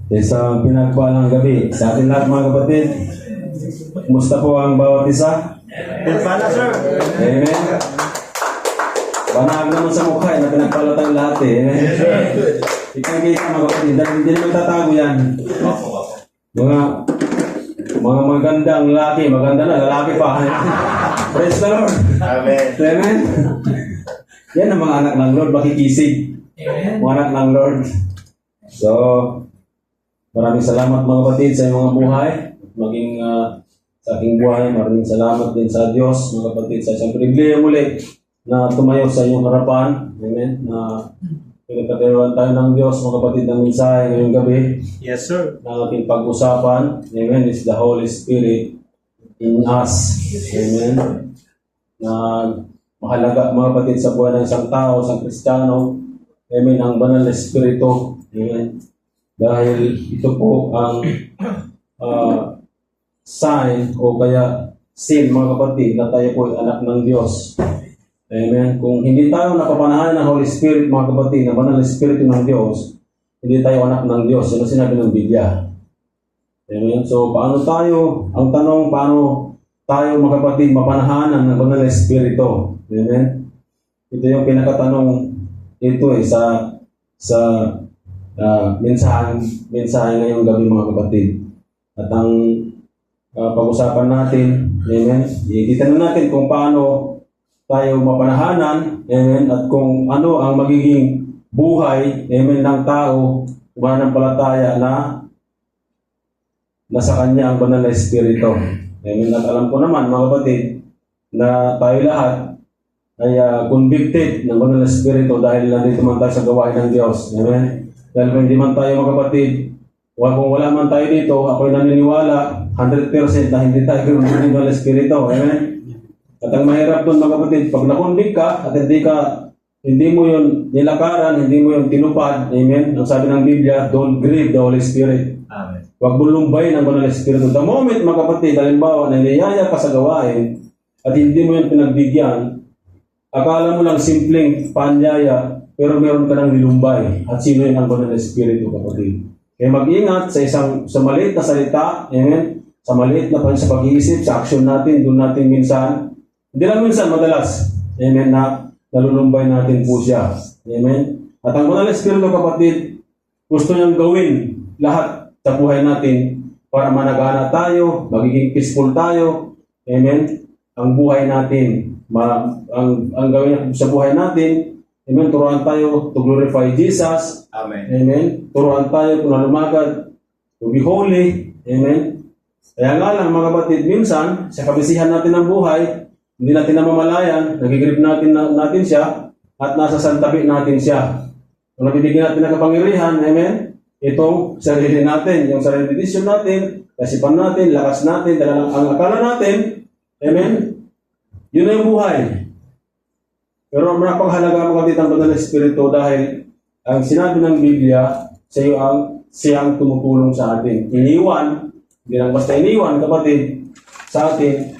Isang pinagpalang gabi sa ating lahat mga kapatid. Kumusta po ang bawat isa? Pinagpala, sir. Amen. Banag naman sa mukha na pinagpala tayong lahat eh. Amen. Ikakita mga kapatid, dahil hindi naman tatago yan. Mga magandang lalaki, maganda na lalaki pa. Praise the Lord. Amen. Amen. Yan ang mga anak ng Lord, makikisig. Mga anak ng Lord. So, maraming salamat mga kapatid sa iyong mga buhay. Maging sa aking buhay, maraming salamat din sa Diyos, mga kapatid, sa isang pribileyo muli na tumayo sa iyong harapan. Amen. Na pinagkatayuan tayo ng Diyos, mga kapatid, ng mensahe ngayong gabi. Yes, sir. Na ating pag-usapan, amen, is the Holy Spirit in us. Amen. Na mahalaga mga kapatid sa buhay ng isang tao, isang Kristiyano. Amen, ang banal na Espiritu. Amen. Dahil ito po ang sign o kaya seal mga kapatid na tayo po ay anak ng Diyos. Amen. Kung hindi tayo napapanahan ng Holy Spirit mga kapatid, na banal na Espiritu ng Diyos, hindi tayo anak ng Diyos. Yan ang sinabi ng Biblia. Amen. So, paano tayo, ang tanong, paano tayo mga kapatid mapanahanan ng banal na Espiritu? Amen. Ito yung pinakatanong ito sa mensahe ngayong gabi mga kapatid. At ang pag-usapan natin, amen, ikitan natin kung paano tayo mapanahanan, amen, at kung ano ang magiging buhay, amen, ng tao, mananampalataya na nasa kanya ang banal na Espiritu. Amen. At alam ko naman mga kapatid na tayo lahat ay convicted ng banal na Espiritu dahil nandito man tayo sa gawain ng Diyos. Amen. Dahil kung hindi man tayo mga kapatid, kung wala man tayo dito, ako'y naniniwala 100% na hindi tayo ganoon ng Espiritu. Amen. At ang mahirap doon mga kapatid, pag nakonvict ka at hindi mo yun nilakaran, hindi mo yun tinupad, amen, ang sabi ng Biblia, don't grieve the Holy Spirit. Amen. Huwag mo lumbayin ang banal na Espiritu. The moment mga kapatid, halimbawa na niyaya ka sa gawain at hindi mo yun pinagbigyan, akala mo lang simpleng panyaya, pero meron ka ng nilumbay. At sino yun ang banal na Espiritu, kapatid? Kaya mag-ingat sa maliit na salita, amen? Sa maliit na sa pag-iisip, sa action natin, doon natin minsan, hindi lang minsan, madalas, amen, na nalulumbay natin po siya. Amen? At ang banal na Espiritu, kapatid, gusto niyang gawin lahat sa buhay natin para managana tayo, magiging peaceful tayo. Amen? Ang buhay natin, ang gawin sa buhay natin, amen, turuan tayo to glorify Jesus. Amen. Amen. Turuan tayo kung lumagad to be holy. Amen. Kaya nga lang mga kapatid, minsan sa kabisihan natin ng buhay, hindi natin namamalayan, nagigrip natin siya at nasa santabi natin siya. Kung nabibigyan natin ng kapangyarihan, amen, itong sarili natin, yung sarili decision natin, kasipan natin, lakas natin, ang akala natin, amen, yun na yung buhay. Pero ang napaghalaga mga kapatid ang banal na Espiritu dahil ang sinabi ng Biblia, siya ang tumutulong sa atin. Iniwan, hindi lang basta iniwan, kapatid, sa atin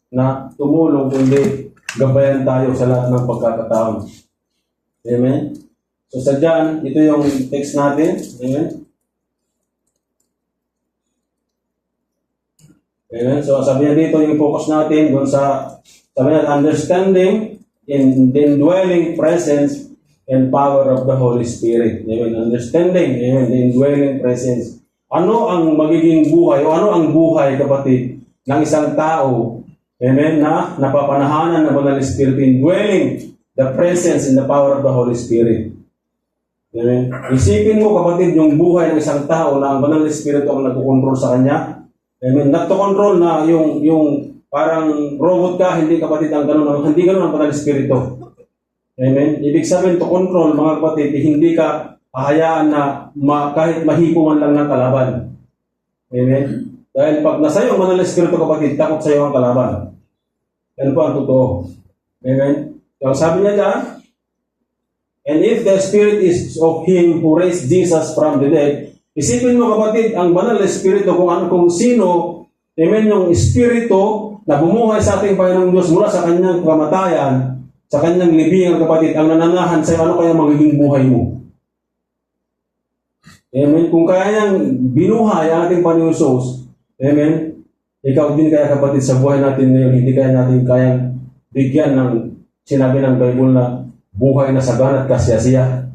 na tumulong, kundi gabayan tayo sa lahat ng pagkakataon. Amen? So sa dyan, ito yung text natin. Amen? Amen? So sabi niya dito, yung focus natin doon sa, sabi niya, understanding in the indwelling presence and power of the Holy Spirit. Amen. Understanding, amen, the indwelling presence. Ano ang magiging buhay, o ano ang buhay, kapatid, ng isang tao, amen, na napapanahanan ng banal na Espiritu, indwelling the presence and the power of the Holy Spirit. Amen. Isipin mo, kapatid, yung buhay ng isang tao na ang banal na Espiritu ang nagkukontrol sa kanya. Amen. Not to control na yung parang robot ka, hindi, kapatid, hindi ganun ang banal na Espiritu. Amen. Ibig sabihin to control, mga kapatid, hindi ka hahayaan na kahit mahipo man lang ng kalaban. Amen. Dahil pag nasa iyo ang banal na Espiritu, kapatid, takot sa iyo ang kalaban. Yan po ang totoo. Amen. So sabi niya dyan, and if the Spirit is of Him who raised Jesus from the dead, isipin mo, kapatid, ang banal na Espiritu, kung sino, amen, yung Espiritu na bumuhay sa ating Panginoong Diyos mula sa kanyang kamatayan, sa kanyang libingan, kapatid, ang nananahan sa iyo, ano kaya magiging buhay mo? Amen. Kung kaya niyang binuhay ang ating Panginoong Hesus, amen, ikaw din kaya kapatid sa buhay natin ngayon, hindi kaya natin kayang bigyan ng sinabi ng Bible na buhay na sagana at kasiyasiya.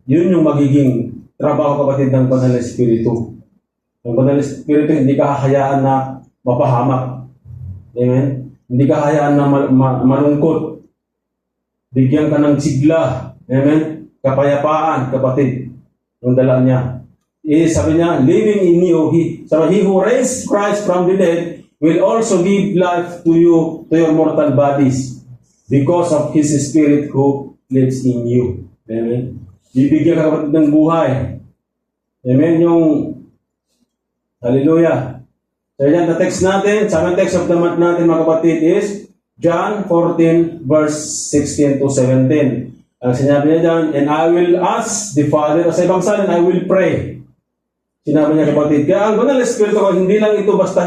Yun yung magiging trabaho kapatid ng Banal na Espiritu. Ang Banal na Espiritu hindi ka hahayaan na mapahamak. Amen? Hindi ka hahayaan na malungkot. Bigyan ka ng sigla. Amen? Kapayapaan, kapatid. Yung dala niya. Sabi niya, living in you, he who raised Christ from the dead will also give life to you, to your mortal bodies, because of His Spirit who lives in you. Amen? Bibigyan ka kapatid ng buhay. Amen? Yung hallelujah. So yan, the text natin, sa text of the month natin mga kapatid is John 14 verse 16 to 17. Ang sinabi niya dyan, and I will ask the Father, sa ibang salin, I will pray. Sinabi niya kapatid, kaya ang Banal na Espiritu ko, hindi lang ito basta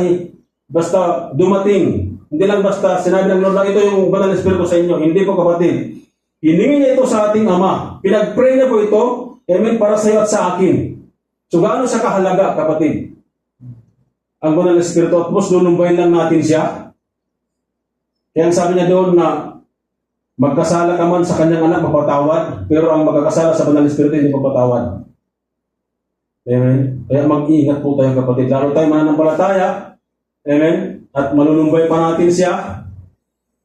dumating. Hindi lang basta sinabi ng Lord na ito yung Banal na Espiritu sa inyo. Hindi po kapatid. Hiningi niya ito sa ating Ama. Pinag-pray na po ito, amen, para sa iyo at sa akin. So gaano siya kahalaga kapatid? Ang Banal na Espiritu, at mas lulumbayin lang natin siya. Kaya ang sabi niya doon na magkasala ka man sa kanyang anak, mapatawad, pero ang magkakasala sa Banal na Espiritu, hindi mapatawad. Amen? Kaya mag-iingat po tayo kapatid. Lalo tayo mananampalataya, amen? At malulumbay pa natin siya,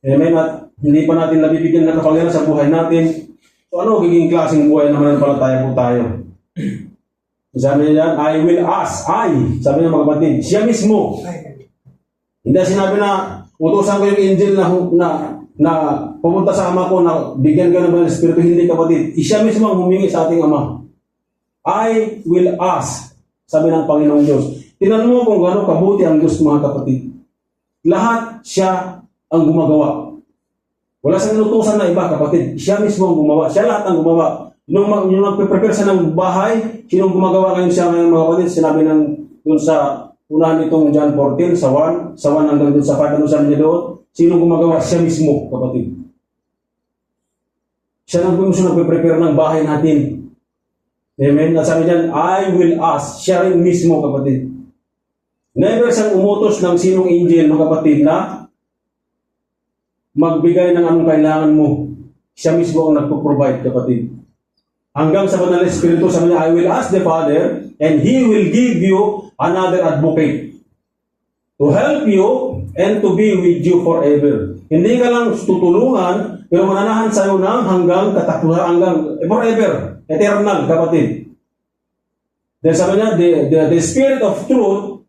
amen? At hindi pa natin nabibigyan ng kapangyarihan sa buhay natin. So ano, giging klaseng buhay na mananampalataya po tayo? Sabi niya, I will ask, sabi niya mga kapatid, siya mismo. Hindi sinabi na, utusan ko yung angel na pumunta sa Ama ko na bigyan ka ng Banal na Espiritu. Hindi kapatid. Siya mismo ang humingi sa ating Ama. I will ask, sabi ng Panginoong Diyos. Tinanong mo kung gaano kabuti ang Diyos mga kapatid. Lahat siya ang gumagawa. Wala siyang inutusan na iba kapatid. Siya mismo ang gumawa. Siya lahat ang gumawa. Nung nagpe-prepare siya ng bahay, sinong gumagawa ngayon siya ngayon mga kapatid? Sinabi ng dun sa unahan nitong John 14, sa 1 hanggang dun sa 5, ano sabi niya doon? Sinong gumagawa? Siya mismo, kapatid. Siya nang mismo nagpe-prepare ng bahay natin. Amen? At sabi niyan, I will ask. Siya rin mismo, kapatid. Never siyang umutos ng sinong angel, mga kapatid, na magbigay ng anong kailangan mo. Siya mismo ang nagpo-provide, kapatid. Hanggang sa Banal na Espiritu, sabi niya, I will ask the Father, and He will give you another advocate to help you and to be with you forever. Hindi ka lang tutulungan, pero mananahan sa'yo ng hanggang katapusan, hanggang forever, eternal, kapatid. Then sabi niya, the Spirit of truth,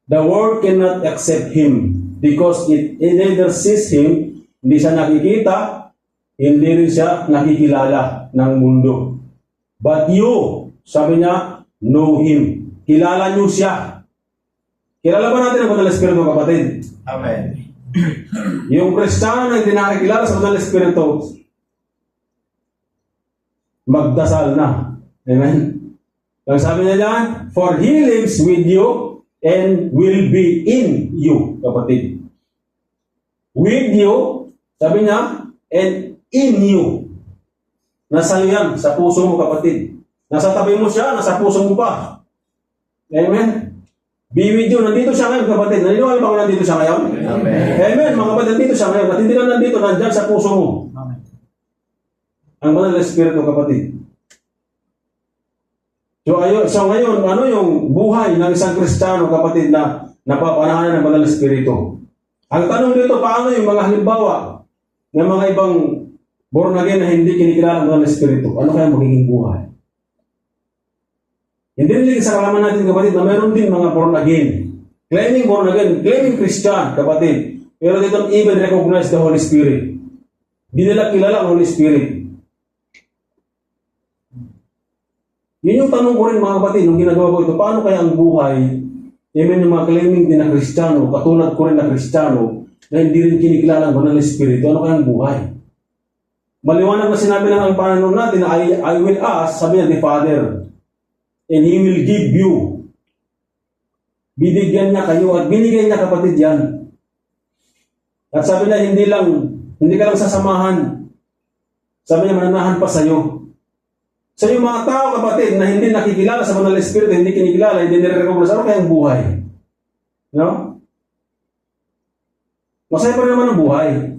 the world cannot accept Him because it neither sees Him, hindi siya nakikita, hindi rin siya nakikilala ng mundo. But you, sabi niya, know Him. Kilala niyo siya. Kilala ba natin ang Banal na Espiritu, kapatid? Amen. Yung Kristiyano na hindi nakikilala sa Banal na Espiritu, magdasal na. Amen? Ang sabi niya dyan, for He lives with you and will be in you, kapatid. With you, sabi niya, and in you. Nasa iyo yan, sa puso mo, kapatid. Nasa tabi mo siya, nasa puso mo pa. Amen? Be with you. Nandito siya ngayon, kapatid. Naniniwala ba ko nandito siya ngayon? Amen. Amen. Mga kapatid, nandito siya ngayon. At hindi lang nandito, nandyan sa puso mo. Amen. Ang Banal na Espiritu, kapatid. So ngayon, ano yung buhay ng isang Kristiyano, kapatid, na napapanahan ng Banal na Espiritu? Ang tanong dito, paano yung mga halimbawa ng mga ibang born again na hindi kinikilala ng Banal na Espiritu? Ano kaya magiging buhay? Hindi rin sa kalaman natin, kapatid, na meron din mga born again. Claiming born again, claiming Christian, kapatid. Pero they don't even recognize the Holy Spirit. Hindi nila kilala ang Holy Spirit. Yun yung tanong ko rin, mga kapatid, nung ginagawa ko ito, paano kaya ang buhay, even yung mga claiming din na Kristiyano, katulad ko rin na Kristiyano, na hindi rin kinikilala ang Banal na Espiritu, ano kaya ang buhay? Maliwanag na sinabi ng ang Panginoon natin na I will ask, sabi niya, the Father, and He will give you. Bibigyan niya kayo at binigay niya, kapatid, yan. At sabi niya, hindi ka lang sasamahan. Sabi niya, mananahan pa sa'yo. Sa yung mga tao, kapatid, na hindi nakikilala sa banal na Espiritu, hindi kinikilala, hindi nire-recognize, ano kayang buhay? No? Masaya pa rin naman ang buhay.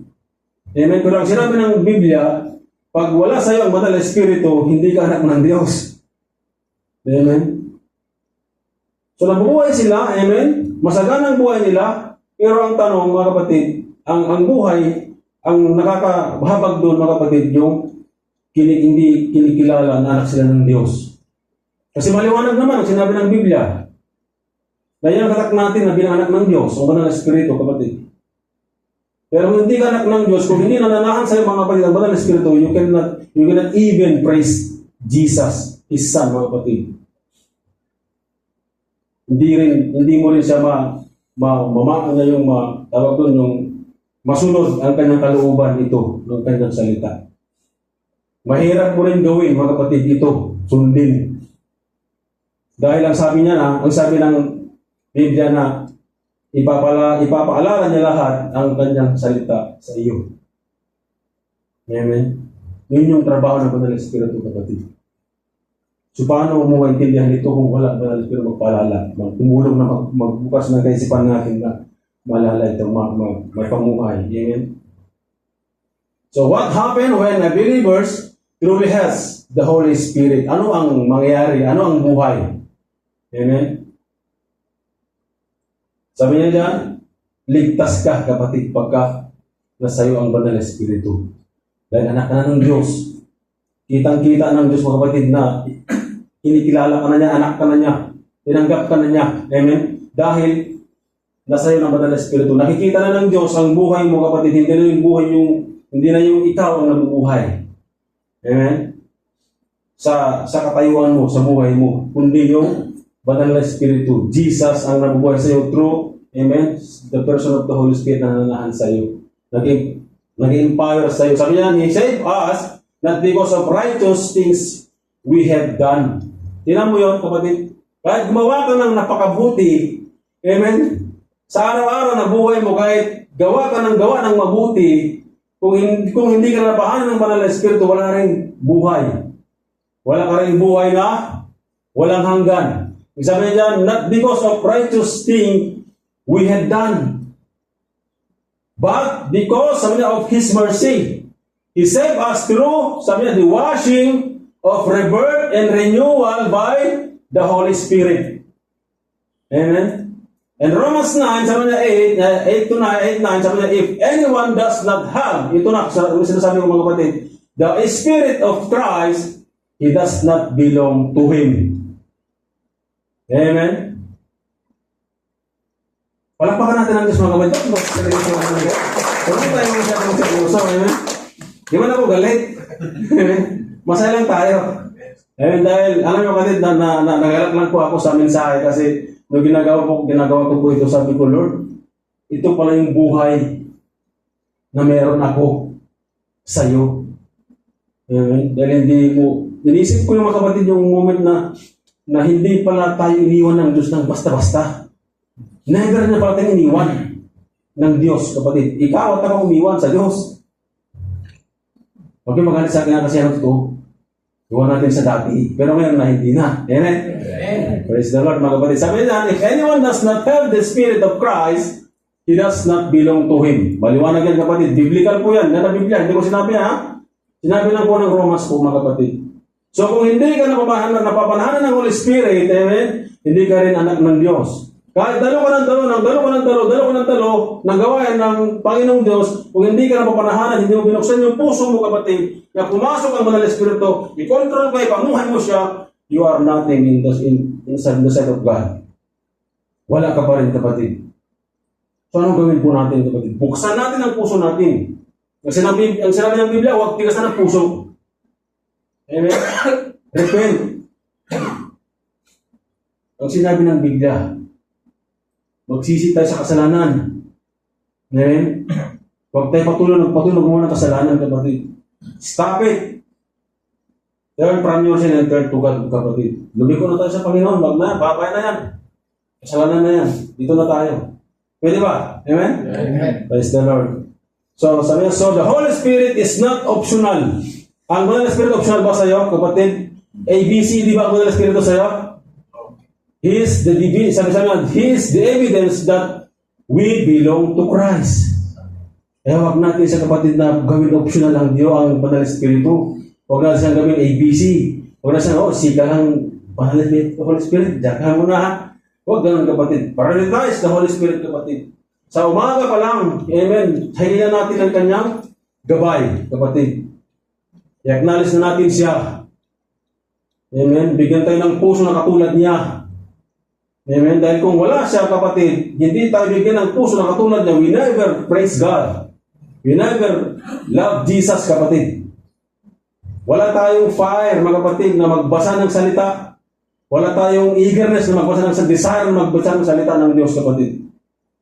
Amen. Pero ang sinabi ng Biblia, pag wala sa iyo ang banal na Espiritu, hindi ka anak ng Diyos. Amen. So nabubuhay sila, amen. Masagana ang buhay nila, pero ang tanong, mga kapatid, ang buhay, ang nakakahabag doon, mga kapatid, yung hindi kinikilala na anak sila ng Diyos. Kasi maliwanag naman ang sinabi ng Biblia. Dahil ang katak natin na bilang anak ng Diyos, ang banal na Espiritu, kapatid. Pero kung hindi ka anak ng Diyos, kung hindi nananahan sa iyo mga kapatid ang banal na Espiritu, you cannot even praise Jesus, His Son, mga kapatid. Hindi mo rin siya tawag doon, yung masunod ang kanyang kalooban ito, ng kanyang salita. Mahirap mo rin gawin, mga kapatid, ito, sundin. Dahil ang sabi ng Biblia na ipapaalala niya lahat ang kanyang salita sa iyo. Amen? Yun yung trabaho ng banal na Espiritu, kapatid. So paano mo maintindihan ito kung wala banal na Espiritu magpaalala? Tumulong na magbukas ng kaisipan natin na maalala ito, magpamuhay. Amen? So what happened when a believer truly has the Holy Spirit? Ano ang mangyayari? Ano ang buhay? Amen? Sabi niya dyan, ligtas ka, kapatid, pagka nasa iyo ang banal na Espiritu. Dahil anak ka na ng Diyos. Kitang-kita ng Diyos, mga kapatid, na kinikilala ka na niya, anak ka na niya, tinanggap ka na niya. Amen? Dahil nasa iyo ang banal na Espiritu. Nakikita na ng Diyos ang buhay mo, kapatid. Hindi na yung ikaw ang nabubuhay. Amen? Sa katayuan mo, sa buhay mo. Kundi yung banal na Espiritu. Jesus ang nabubuhay sa iyo through, amen, the person of the Holy Spirit na nananahan sa iyo. Nag-empower sa iyo. Sabi niya, He saved us not because of righteous things we have done. Tingnan mo yun, kapatid. Kahit gumawa ka ng napakabuti, amen, sa araw-araw na buhay mo, kahit gawa ka ng mabuti, kung hindi ka napahanan ng banal na Espiritu, wala rin buhay. Wala ka rin buhay na walang hanggan. Sabi niya, not because of righteous thing we had done, but because, sabi niya, of His mercy. He saved us through, sabi niya, the washing of rebirth and renewal by the Holy Spirit. Amen? And Romans 9, sabi niya 8 to 9, sabi niya, if anyone does not have, ito na, sinasabi ko mga kapatid, the Spirit of Christ, he does not belong to Him. Amen? Palakpakan natin ang Diyos mga kapatid. Huwag tayo masyadong seryoso. Amen? Di ba na po galit? Masaya lang tayo. Amen? Dahil, alam mo kapatid, nagalak lang po ako sa mensahe kasi nung ginagawa ko po ito, sabi ko, Lord, ito pala yung buhay na meron ako sa iyo. Amen? Dahil inisip ko yung mga kapatid yung moment na hindi pala tayo iniwan ng Diyos ng basta-basta. Never na pala tayong iniwan ng Diyos, kapatid. Ikaw at ako umiwan sa Diyos. Okay, magalit sa akin kasi ano ito. Iwan natin sa dati. Pero ngayon na hindi na. Amen? Amen. Praise the Lord, mga kapatid. Sabi niya, if anyone does not have the Spirit of Christ, he does not belong to Him. Maliwanag yan, kapatid. Biblical po yan. Yan na Biblia. Hindi ko sinabi, ha? Sinabi lang po ng Romans po, mga kapatid. So kung hindi ka napapanahanan ng Holy Spirit, amen, hindi ka rin anak ng Diyos. Kahit dalo ka ng talo, nagawa yan ng Panginoong Diyos, kung hindi ka napapanahanan, hindi mo binuksan yung puso mo, kapatid, na pumasok ang banal na Espiritu, i-control ka, ipamuhay mo siya, you are nothing inside the sight of God. Wala ka pa rin, kapatid. So anong gawin po natin, kapatid? Buksan natin ang puso natin. Ang sinabi ng Biblia, huwag tigasan ang puso. Amen? Repent. Ang sinabi ng Biblia, magsisi tayo sa kasalanan. Amen? Huwag tayo patuloy gumawa ng kasalanan, kapatid. Stop it. Turn from your sin and turn to God, kapatid. Lumiko na tayo sa Panginoon. Wag na, babay na yan. Kasalanan na yan. Dito na tayo. Pwede ba? Amen? Amen. Praise the Lord. So, sabi niya, so the Holy Spirit is not optional. Ang banal na Spirit optional ba sa iyo, kapatid? ABC, di ba ang banal na espiritu sa'yo? He is the He is the evidence that we belong to Christ. Kaya huwag natin sa kapatid na gawin optional ang Diyo ang banal na espiritu. Huwag natin siyang gawin ABC. Huwag natin siyang, sika lang banal na Holy Spirit. Diyan mo na ha. Huwag ganun kapatid. Prioritize the Holy Spirit kapatid. Sa umaga pa lang, amen, hingin natin ang kanyang gabay, kapatid. I-acknowledge na natin siya. Amen. Bigyan tayo ng puso na katulad niya. Amen. Dahil kung wala siya, kapatid, hindi tayo bigyan ng puso na katulad niya, we never praise God. We never love Jesus, kapatid. Wala tayong fire, mga kapatid, na magbasa ng salita. Wala tayong eagerness na magbasa ng desire na magbasa ng salita ng Diyos, kapatid.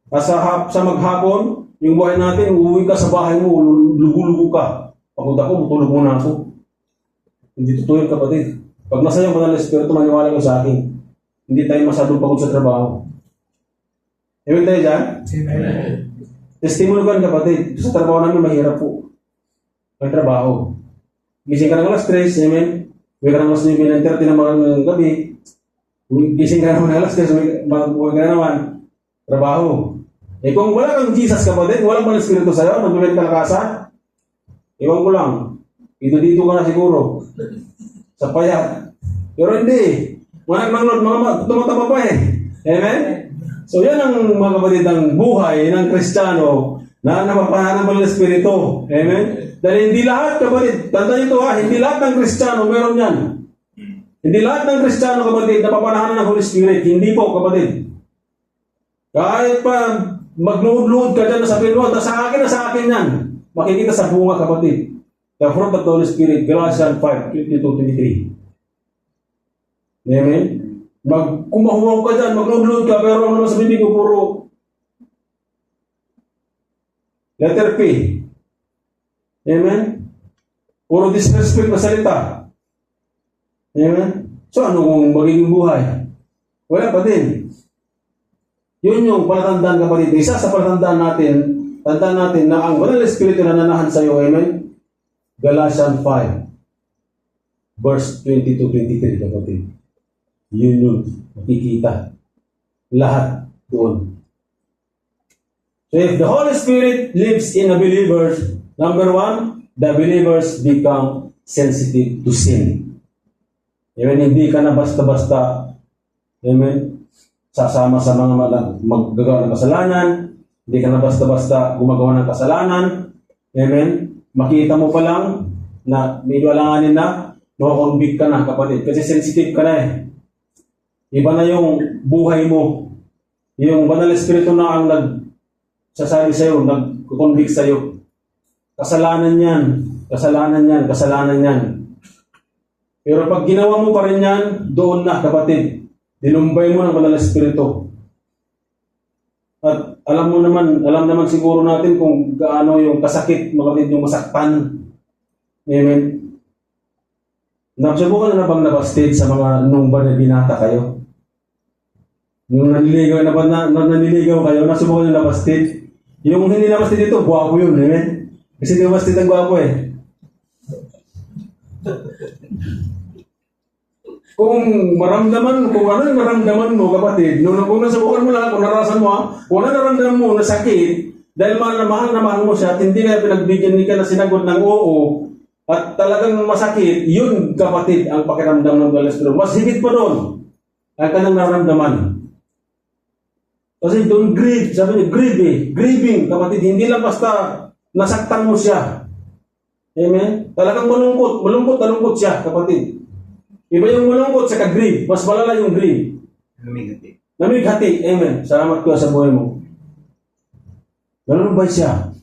At sa maghapon, yung buhay natin, uuwi ka sa bahay mo, lugo-lugo ka. Pagod ako, matulog muna ako. Hindi totoo yun, kapatid. Pag nasa yung banal na espiritu, maniwala ko sa akin. Hindi tayo masyadong pagod sa trabaho. Amen tayo dyan? Amen. Testimony ko yan, kapatid. Sa trabaho namin, mahirap po. May trabaho. Gising ka ng alas 3, amen? Uwi ka ng alas 9:30 ng mga gabi. Gising ka naman ng alas 3, uwi ka na naman. Trabaho. Kung wala kang Jesus, kapatid, wala pang espiritu sa'yo, nagbibigay ka ng kasa, iwan ko lang. Dito ka na siguro. Sa payat. Pero hindi. Mga tumatama pa eh. Amen? So yan ang mga kapatid ng buhay ng Kristiyano na napapahanap ng espiritu. Amen? Dahil hindi lahat, kapatid, tandaan ito ha, hindi lahat ng Kristiyano meron yan. Hindi lahat ng Kristiyano, kapatid, napapanahanan ng Holy Spirit. Hindi po, kapatid. Kahit pa magluhod-luhod ka dyan sa pinuha, sa akin yan. Makikita sa bunga, kapatid. The fruit of the Holy Spirit, Galatians 5:22-23. Amen? Kumahuwaw ka dyan, magluhod-luhod ka, pero ang naman sa bibig ko, puro letter P. Amen? Puro disrespect na salita. Amen? So, ano kung magiging buhay? Wala pa din. Yun yung palatandaan, kapatid. Isa sa palatandaan natin, tandaan natin na ang banal na espiritu na nanahan sa iyo, amen? Galatians 5, verse 22-23, kapatid. Yun yung makikita. Lahat doon. So if the Holy Spirit lives in a believer, number one, the believers become sensitive to sin. Amen? Hindi ka na basta-basta, amen, sasama sa mga maggagawa ng kasalanan, hindi ka na basta-basta gumagawa ng kasalanan, amen? Makita mo pa lang na medyo alanganin na, no-convict ka na, kapatid, kasi sensitive ka na eh. Iba na yung buhay mo. Yung banal espiritu na ang nagsasabi sa'yo, nag-convict sa'yo. Kasalanan yan, kasalanan yan, kasalanan yan. Pero pag ginawa mo pa rin yan, doon na, kapatid. Dinumbay mo ng banal na espiritu. At alam naman siguro natin kung gaano yung kasakit, mga yung masaktan. Amen. Nasubukan na bang nabasted sa mga nung ba na binata kayo? Nung naniligaw kayo, nasubukan na nabasted. Yung hindi nabasted dito, guwapo yun. Amen. Kasi di nabasted ang guwapo eh. Kung ano yung maramdaman mo, kapatid, kung nasubukan mo lang, kung narasan mo, kung naramdaman mo na sakit, dahil mahal na mahal mo siya at hindi ka pinagbigyan, hindi ka na sinagot ng oo, at talagang masakit, yun, kapatid, ang pakiramdam ng cholesterol. Mas higit pa doon, ang kanyang naramdaman. Kasi don't grieve, sabi niya, grieving, kapatid, hindi lang basta nasaktan mo siya. Amen? Talagang malungkot siya, kapatid. Iba yung malungkot sa ka-grieve. Mas malala yung grieve. Namighati. Amen. Salamat ko sa buhay mo. Nalumbay siya.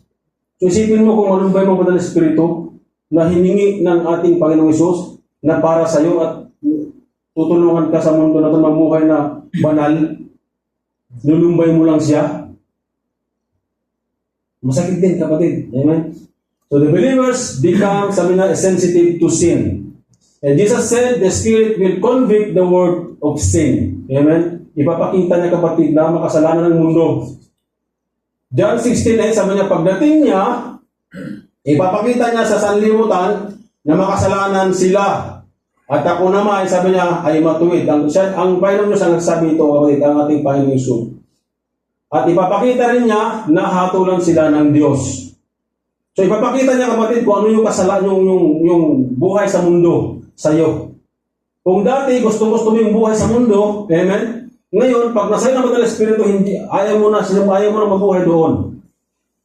So isipin mo kung malumbay mo ba ng Espiritu na hiningi ng ating Panginoong Hesus na para sa iyo at tutulungan ka sa mundo na ito mamuhay na banal. Nulumbay mo lang siya. Masakit din, kapatid. Amen. So the believers become, sabi na, sensitive to sin. And Jesus said, the Spirit will convict the world of sin. Amen? Ipapakita niya, kapatid, na makasalanan ng mundo. John 16:9, sabi niya, pagdating niya, ipapakita niya sa sanlibutan na makasalanan sila. At ako naman, sabi niya, ay matuwid. Ang Panginoon Diyos ang nagsabi ito, kapatid, ang ating Panginoon Yusuf. At ipapakita rin niya na hatulan sila ng Diyos. So ipapakita niya, kapatid, kung ano yung kasalanan, yung buhay sa mundo sa iyo. Kung dati gusto-gusto mo yung buhay sa mundo, amen? Ngayon, pag nasa iyo naman ng Espiritu, ayaw mo na mabuhay doon.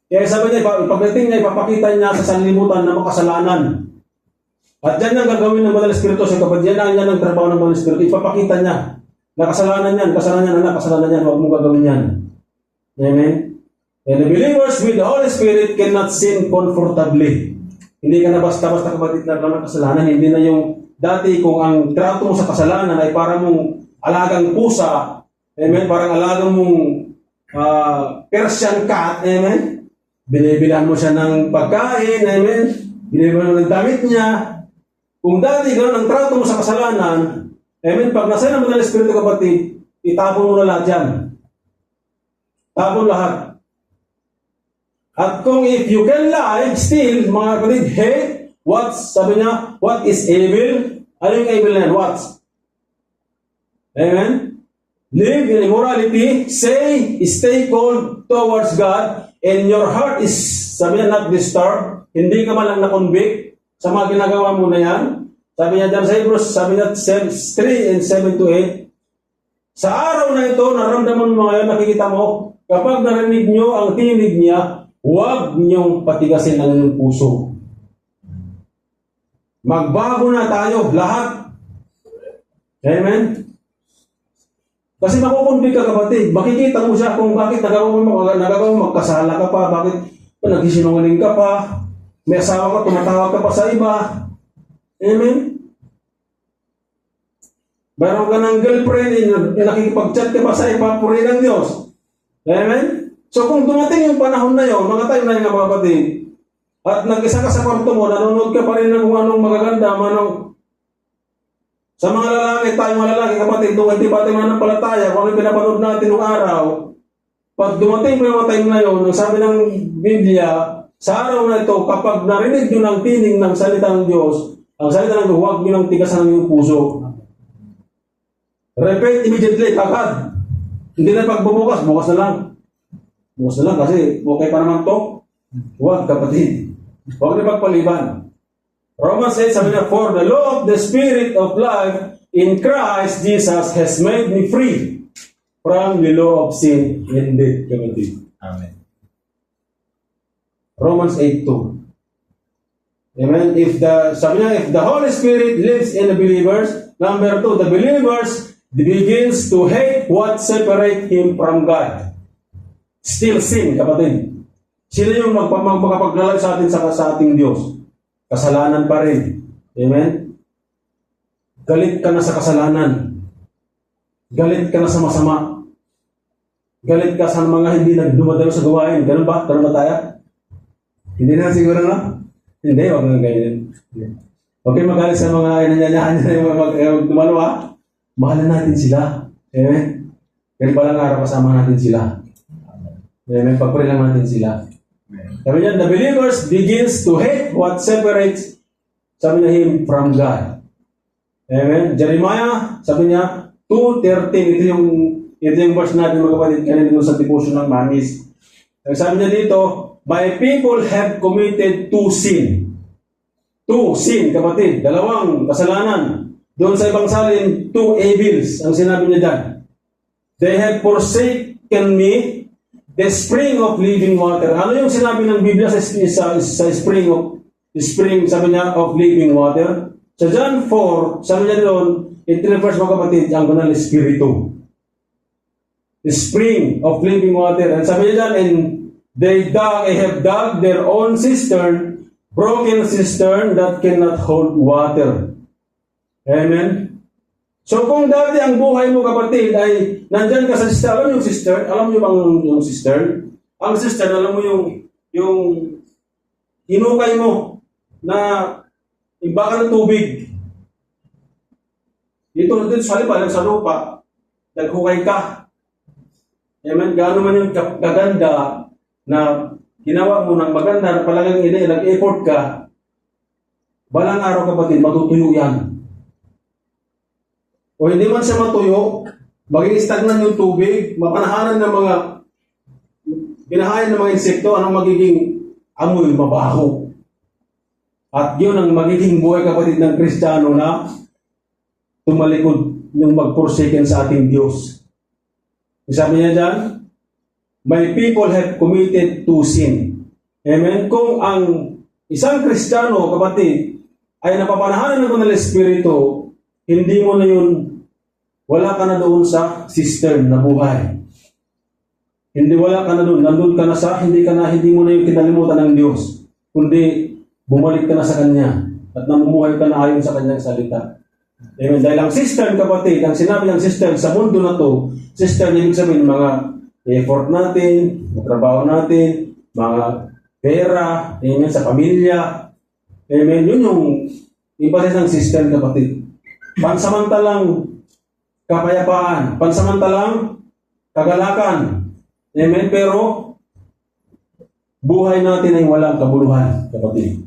Kaya sabi niya, pagdating niya, ipapakita niya sa sanlibutan na makasalanan. At yan ang gagawin ng Banal Espiritu sa kapatid. Yan ang trabaho ng Banal Espiritu. Ipapakita niya na kasalanan yan, kasalanan yan, huwag mong gagawin yan. Amen? And the believers with the Holy Spirit cannot sin comfortably. Hindi ka na basta-basta kapatid na ng kasalanan. Hindi na yung dati kung ang trato mo sa kasalanan ay parang mong alagang pusa. Amen? Parang alagang mong Persian cat. Amen? Binibilan mo siya ng pagkain. Amen? Binibilan mo ng damit niya. Kung dati gano'n ang trato mo sa kasalanan, amen, pag nasa naman ng Espiritu kapatid, itapon mo na lahat yan. Tapon lahat. At kung if you can lie, still, mga kapatid, hate, sabi niya, what is evil? Ano yung evil na yan? What? Amen? Live in immorality, stay cold towards God, and your heart is, sabi niya, not disturbed, hindi ka man lang na-convict, sa mga ginagawa mo na yan, sabi niya dyan sa Hebrews, sabi niya 3 and 7-8, sa araw na ito, naramdaman mo ngayon, nakikita mo, kapag narinig nyo ang tinig niya, huwag niyong patigasin ang inyong puso. Magbago na tayo, lahat. Amen? Kasi makukumbig ka kapatid, makikita mo siya kung bakit nagagawa mo, magkasala ka pa, bakit nagsisinungaling ka pa, may asawa ka, tumatawag ka pa sa iba. Amen? Meron ka ng girlfriend, nakikipag-chat ka pa sa iba, puri ng Diyos. Amen? So kung dumating yung panahon na yun, mga tayo na yung mga kapatid, at nag-isa ka sa kwarto mo, nanonood ka pa rin ng kung anong magaganda, sa mga lalaki, tayong mga lalaki, kapatid, nung hindi pa tayo mananampalataya, kung ano pinapanood natin nung araw, pag dumating mo yung time na yun, ang sabi ng Biblia, sa araw na ito, kapag narinig nyo ng tinig ng salita ng Diyos, ang salita ng Diyos, huwag nyo ng tigasan ng iyong puso. Repent immediately, kagad. Hindi na pagbubukas, bukas na lang. Bukas na lang kasi okay pa naman to. Huwag, kapatid. Huwag na pagpaliban. Romans 8, sabi niya, for the law of the Spirit of life in Christ Jesus has made me free from the law of sin and death, kapatid. Amen. Romans 8:2. Amen. If the Holy Spirit lives in the believers, number 2, the believers begins to hate what separate him from God. Still sin, kapatid. Sino yung magpapaglalay sa atin sa ating Diyos? Kasalanan pa rin. Amen. Galit ka na sa kasalanan. Galit ka na sa masama. Galit ka sa mga hindi nagdumadalo sa gawain. Ganun ba? Ganun ba tayo? Hindi na siguro, no? Hindi, wag nang ganyan. Okay, magalit sa mga nanyanyahan na dumalo, ha? Mahalan natin sila. Amen? Pero palang araw, kasama natin sila. Amen? Pagpray lang natin sila. Sabi niya, the believers begins to hate what separates, sabi niya, him from God. Amen? Jeremiah, sabi niya, 2:13, ito yung verse natin, mga kapatid, kanina dito sa devotion ng Mamis. Sabi niya dito, my people have committed two sin. Two sin, kapatid. Dalawang kasalanan. Doon sa ibang salin, two evils. Ang sinabi niya dyan. They have forsaken me, the spring of living water. Ano yung sinabi ng Biblia sa spring, sabi niya, of living water? Sa John 4, sabi niya doon, it refers, mga kapatid, ang Banal Espiritu. The spring of living water. And sabi niya dyan, and they have dug their own cistern, broken cistern that cannot hold water. Amen? So kung dati ang buhay mo, kapatid, ay nandyan ka sa cistern, alam mo yung cistern? Alam mo bang yung cistern? Ang cistern, alam mo yung hinukay mo na iba ng tubig. Dito sa halimalang sa lupa, naghukay ka. Amen? Gaano man yung gaganda na ginawa mo ng maganda, palagang nag-effort ka, balang araw, kapatid, matutuyo yan. o hindi man siya matuyo, maging stagnan yung tubig, mapanahanan ng mga binahayan ng mga insekto, anong magiging amoy mabaho. At yun ang magiging buhay, kapatid, ng Kristiyano na tumalikod yung magpursikin sa ating Diyos. Sabi niya dyan, my people have committed to sin. Amen? Kung ang isang Kristiyano, kapatid, ay napapanahanan ng Banal na Espiritu, hindi mo na yun, wala ka na doon sa cistern na buhay. Hindi wala ka na doon. Nandun ka na sa, hindi mo na yung kinalimutan ng Diyos. Kundi, bumalik ka na sa Kanya. At namumuhay ka na ayon sa Kanyang salita. Amen. Dahil ang cistern, kapatid, ang sinabi ng cistern sa mundo na to, cistern, ibig sabihin, mga effort natin, mga trabaho natin, mga pera, amen, sa pamilya. Amen. Yun yung iba ng cistern, kapatid. Pansamantalang kapayapaan, pansamantalang kagalakan. Amen. Pero, buhay natin ay walang kabuluhan, kapatid.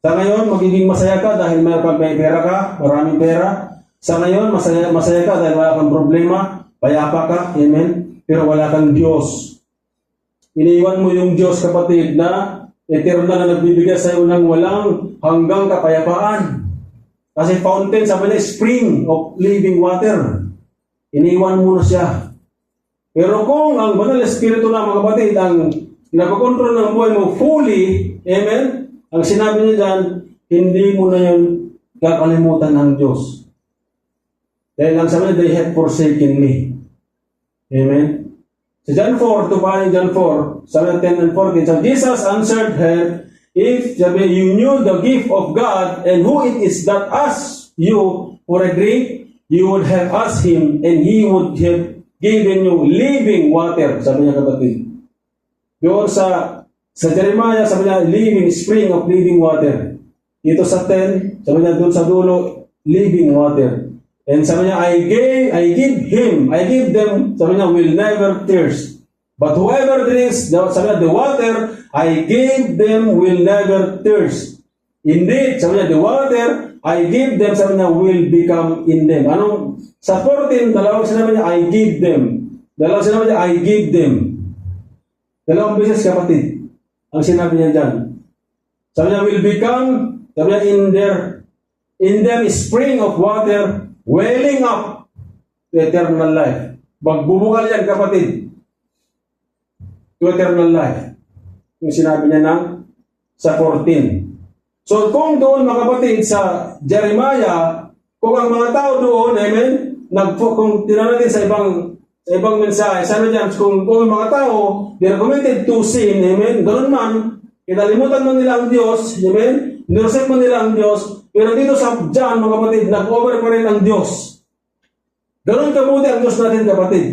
Sa ngayon, magiging masaya ka dahil may pera ka, maraming pera. Sa ngayon, masaya ka dahil wala kang problema, payapa ka, amen. Pero wala kang Diyos. Iniwan mo yung Diyos, kapatid, na eternal na nagbibigay sa iyo ng walang hanggang kapayapaan. Kasi fountain, sabi na, spring of living water. Iniwan mo na siya. Pero kung ang Banal na Espiritu na, mga kapatid, ang nagkokontrol ng buhay mo fully, amen, ang sinabi niya dyan, hindi mo na yun kakalimutan ng Diyos. Dahil ang sabi niya, they have forsaken me. Amen. Sa John 4, to find John 4, sabi niya 10 and 14, so Jesus answered her, if you knew the gift of God, and who it is that asks you for a drink, you would have asked him, and he would have given you living water. Sabi niya, kapatid. Doon sa Jeremiah, sabi niya, living spring of living water. Dito sa 10, sabi niya, doon sa dulo, living water. And sabi niya, I give them, sabi niya, will never thirst. But whoever drinks, sabi niya, the water, I gave them will never thirst. Indeed, sabi niya, the water, I give them, sabi niya, will become in them. Anong, sa 14, dalawang sinabi niya, I give them. Dalawang sinabi niya, I give them. Dalawang beses, kapatid. Ang sinabi niya dyan. Sabi niya, will become, sabi niya, in them is spring of water welling up to eternal life. Magbubukal yan, kapatid. To eternal life. Yung sinabi niya sa 14. So, kung doon, mga kapatid, sa Jeremiah, kung ang mga tao doon, amen, kung tinanong natin sa ibang mensahe, sabi diyan, kung ang mga tao, they are committed to sin, amen, ganoon man, kinalimutan man nila ang Diyos, amen, niresect man nila ang Diyos, pero dito sa John, mga kapatid, nag-over pa rin ang Diyos. Ganoon kabuti ang Diyos natin, kapatid.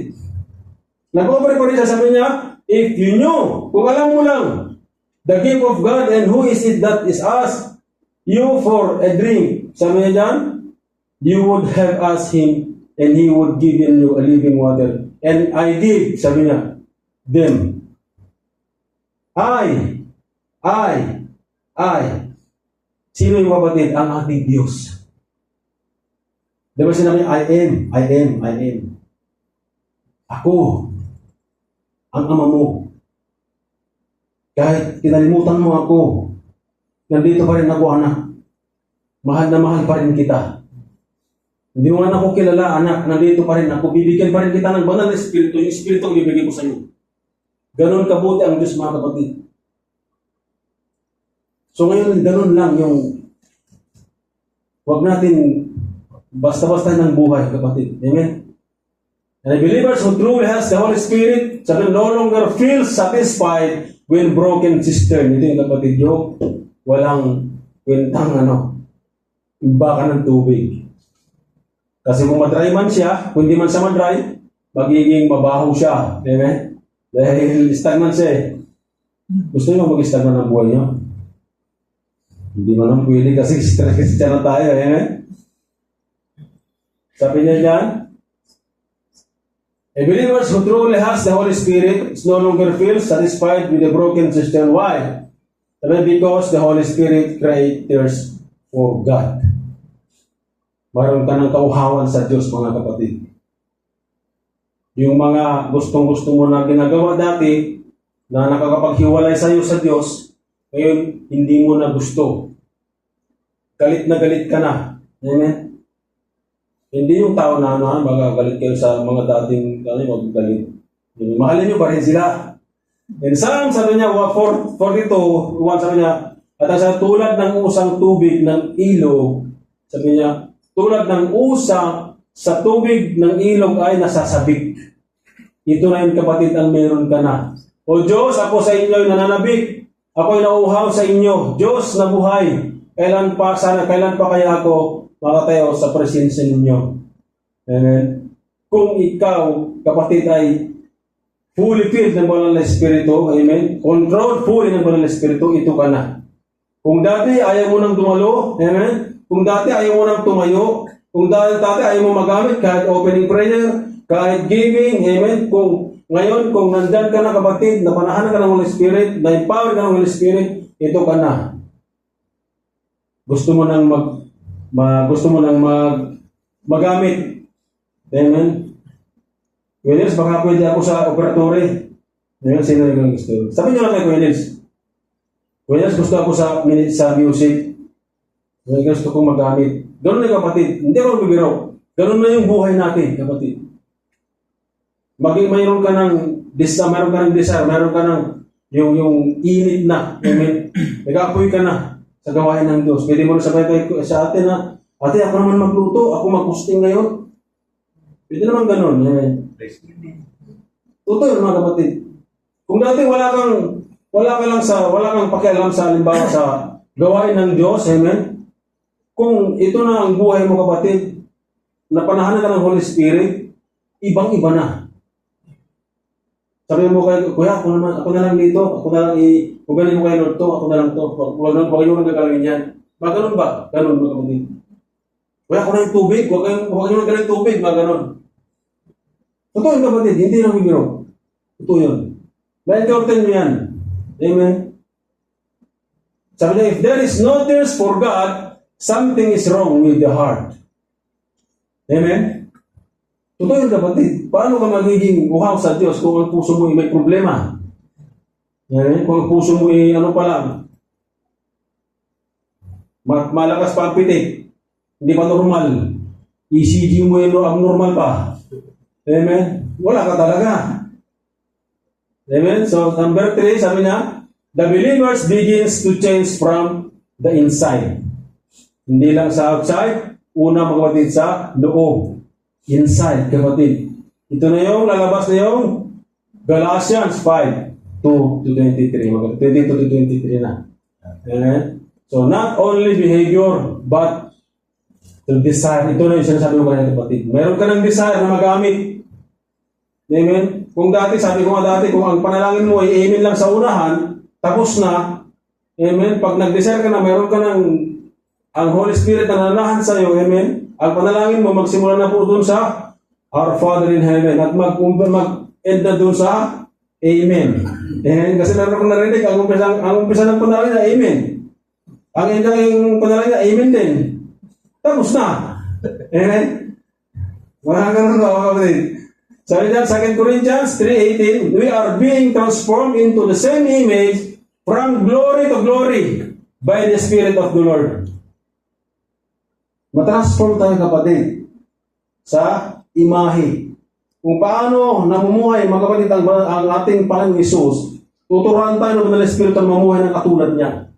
Nag-over pa rin siya, sabi niya, if you knew, kung alam mo lang, the gift of God, and who is it that is asked you for a drink, sabi niya diyan, you would have asked him, and he would give you a living water. And I give, sabi niya, them. I. Sino yung kapatid? Ang ating Diyos. Diba sinabi niya, I am. Ako. Ang ama mo. Kahit kinalimutan mo ako, nandito pa rin ako, anak. Mahal na mahal pa rin kita. Hindi mo nga ako kilala, anak, nandito pa rin ako. Bibigyan pa rin kita ng banal na Espiritu. Yung Espiritu ang bibigyan ko sa iyo. Ganon kabuti ang Diyos, mga kapatid. So ngayon, ganon lang yung huwag natin basta-basta ng buhay, kapatid. Amen? And the believers who truly has the Holy Spirit shall no longer feel satisfied when broken cistern. Ito yung kapatid yung walang kwentang iba ka ng tubig. Kasi kung madry man siya, kung hindi man siya madry, magiging mabaho siya. Amen? Dahil stagnant siya eh. Gusto niyo mag-stagnant ng buhay niyo? Hindi man ang pwede kasi stress na tayo. Amen? Sabi niya dyan, a believer who truly has the Holy Spirit is no longer feels satisfied with the broken cistern. Why? Because the Holy Spirit creates thirst for God. mayroon ka ng kauhawan sa Diyos, mga kapatid. Yung mga gustong-gusto mo na ginagawa dati, na nakakapaghiwalay sa iyo sa Diyos, ngayon, hindi mo na gusto. Galit na galit ka na. Amen? Hindi yung tao na magagalit kayo sa mga dating magagalit. Mahalin nyo pa rin sila. In Psalm, sabi niya, 42, 1, sabi niya, at sa tulad ng usang tubig ng ilog, sabi niya, tulad ng usa sa tubig ng ilog ay nasasabik. Ito na yung kapatid ang meron ka na. O Diyos, ako sa inyo ay nananabik. Ako ay nauuhaw sa inyo. Diyos na buhay. Kailan pa kaya ako makatayo sa presensya ninyo? Amen. Kung ikaw, kapatid, ay fully filled ng Banal na Espiritu, amen, controlled fully ng Banal na Espiritu, ito ka na. Kung dati ayaw mo nang dumalo, amen, kung dati ayaw mo nang tumayo, kung dati ayaw mo magamit kahit opening prayer, kahit giving, amen, kung ngayon, kung nandyan ka na kapatid, napanahan ka ng Holy Spirit, na-empower ka ng Holy Spirit, ito ka na. Gusto mo nang magamit. Amen. Kuya baka pwede ako sa operatory. Amen, sino yung gusto? Sabi niyo lang kay Kuya Nils, gusto ako sa music. Gusto kong magamit. Ganun na kapatid. Hindi ako bibiro. Ganun na yung buhay natin, kapatid. Mayroon ka ng desire, mayroon ka ng yung init na. Amen. Nag-aapoy ka na sa gawain ng Diyos. Pwede mo na sabay sa atin na, ate, ako naman magluto, ako mag-hosting ngayon. Pwede naman ganun. Amen. Totoo yun, mga kapatid. Kung dati wala kang pakialam sa halimbawa sa gawain ng Diyos, amen. Kung ito na ang buhay mo, kapatid, napanahan ka ng Holy Spirit, ibang-iba na. Sabi mo kayo, kuya, ako na lang dito, ako na lang ugaling mo kayo Lord to, ako na lang to, huwag nyo nang gagalawin yan. Ganun ba? Ganun, mga kapatid. Kuya, ako na yung tubig, huwag nyo nang galing tubig, mga ganun. Totoo yun, kapatid, hindi lang bibiro. Totoo yun. Na-encounter nyo yan. Amen. Sabi niya, if there is no thirst for God, something is wrong with the heart. Amen. Totoo yun, kapatid. Paano ka magiging uhaw sa Diyos kung ang puso mo ay may problema? Amen. Kung ang puso mo ay malakas pa ang pitik, hindi pa normal, ECG mo ay abnormal pa. Amen. Wala ka talaga. Amen. So, number 3, sabi niya, the believers begins to change from the inside. Hindi lang sa outside, una mga kapatid sa loob. Inside, kapatid. Ito na yung lalabas na yung Galatians 5, 2-23. 22-23 na. Amen. So, not only behavior, but the desire. Ito na yung sinasabi ko kanina, kapatid. Meron ka ng desire na magamit. Amen. Kung dati, sabi ko nga dati, kung ang panalangin mo ay amen lang sa unahan, tapos na, amen, pag nag-desire ka na, meron ka ng ang Holy Spirit na nananahan sa iyo, amen, ang panalangin mo, magsimula na po doon sa Our Father in Heaven at mag-end na doon sa Amen. Amen. Kasi meron akong narinig, ang umpisa ng panalangin na Amen. Ang end ng panalangin na Amen din. Tapos na. Amen. Mga ganun ba, mga kapatid? Sabi niya, 2 Corinthians 3:18, we are being transformed into the same image from glory to glory by the Spirit of the Lord. Matransform tayo, kapatid, sa imahe. Kung paano namumuhay, mga kapatid, ang ating Panginoong Hesus, tuturuan tayo ng Banal na Espiritu na mamuhay ng katulad niya.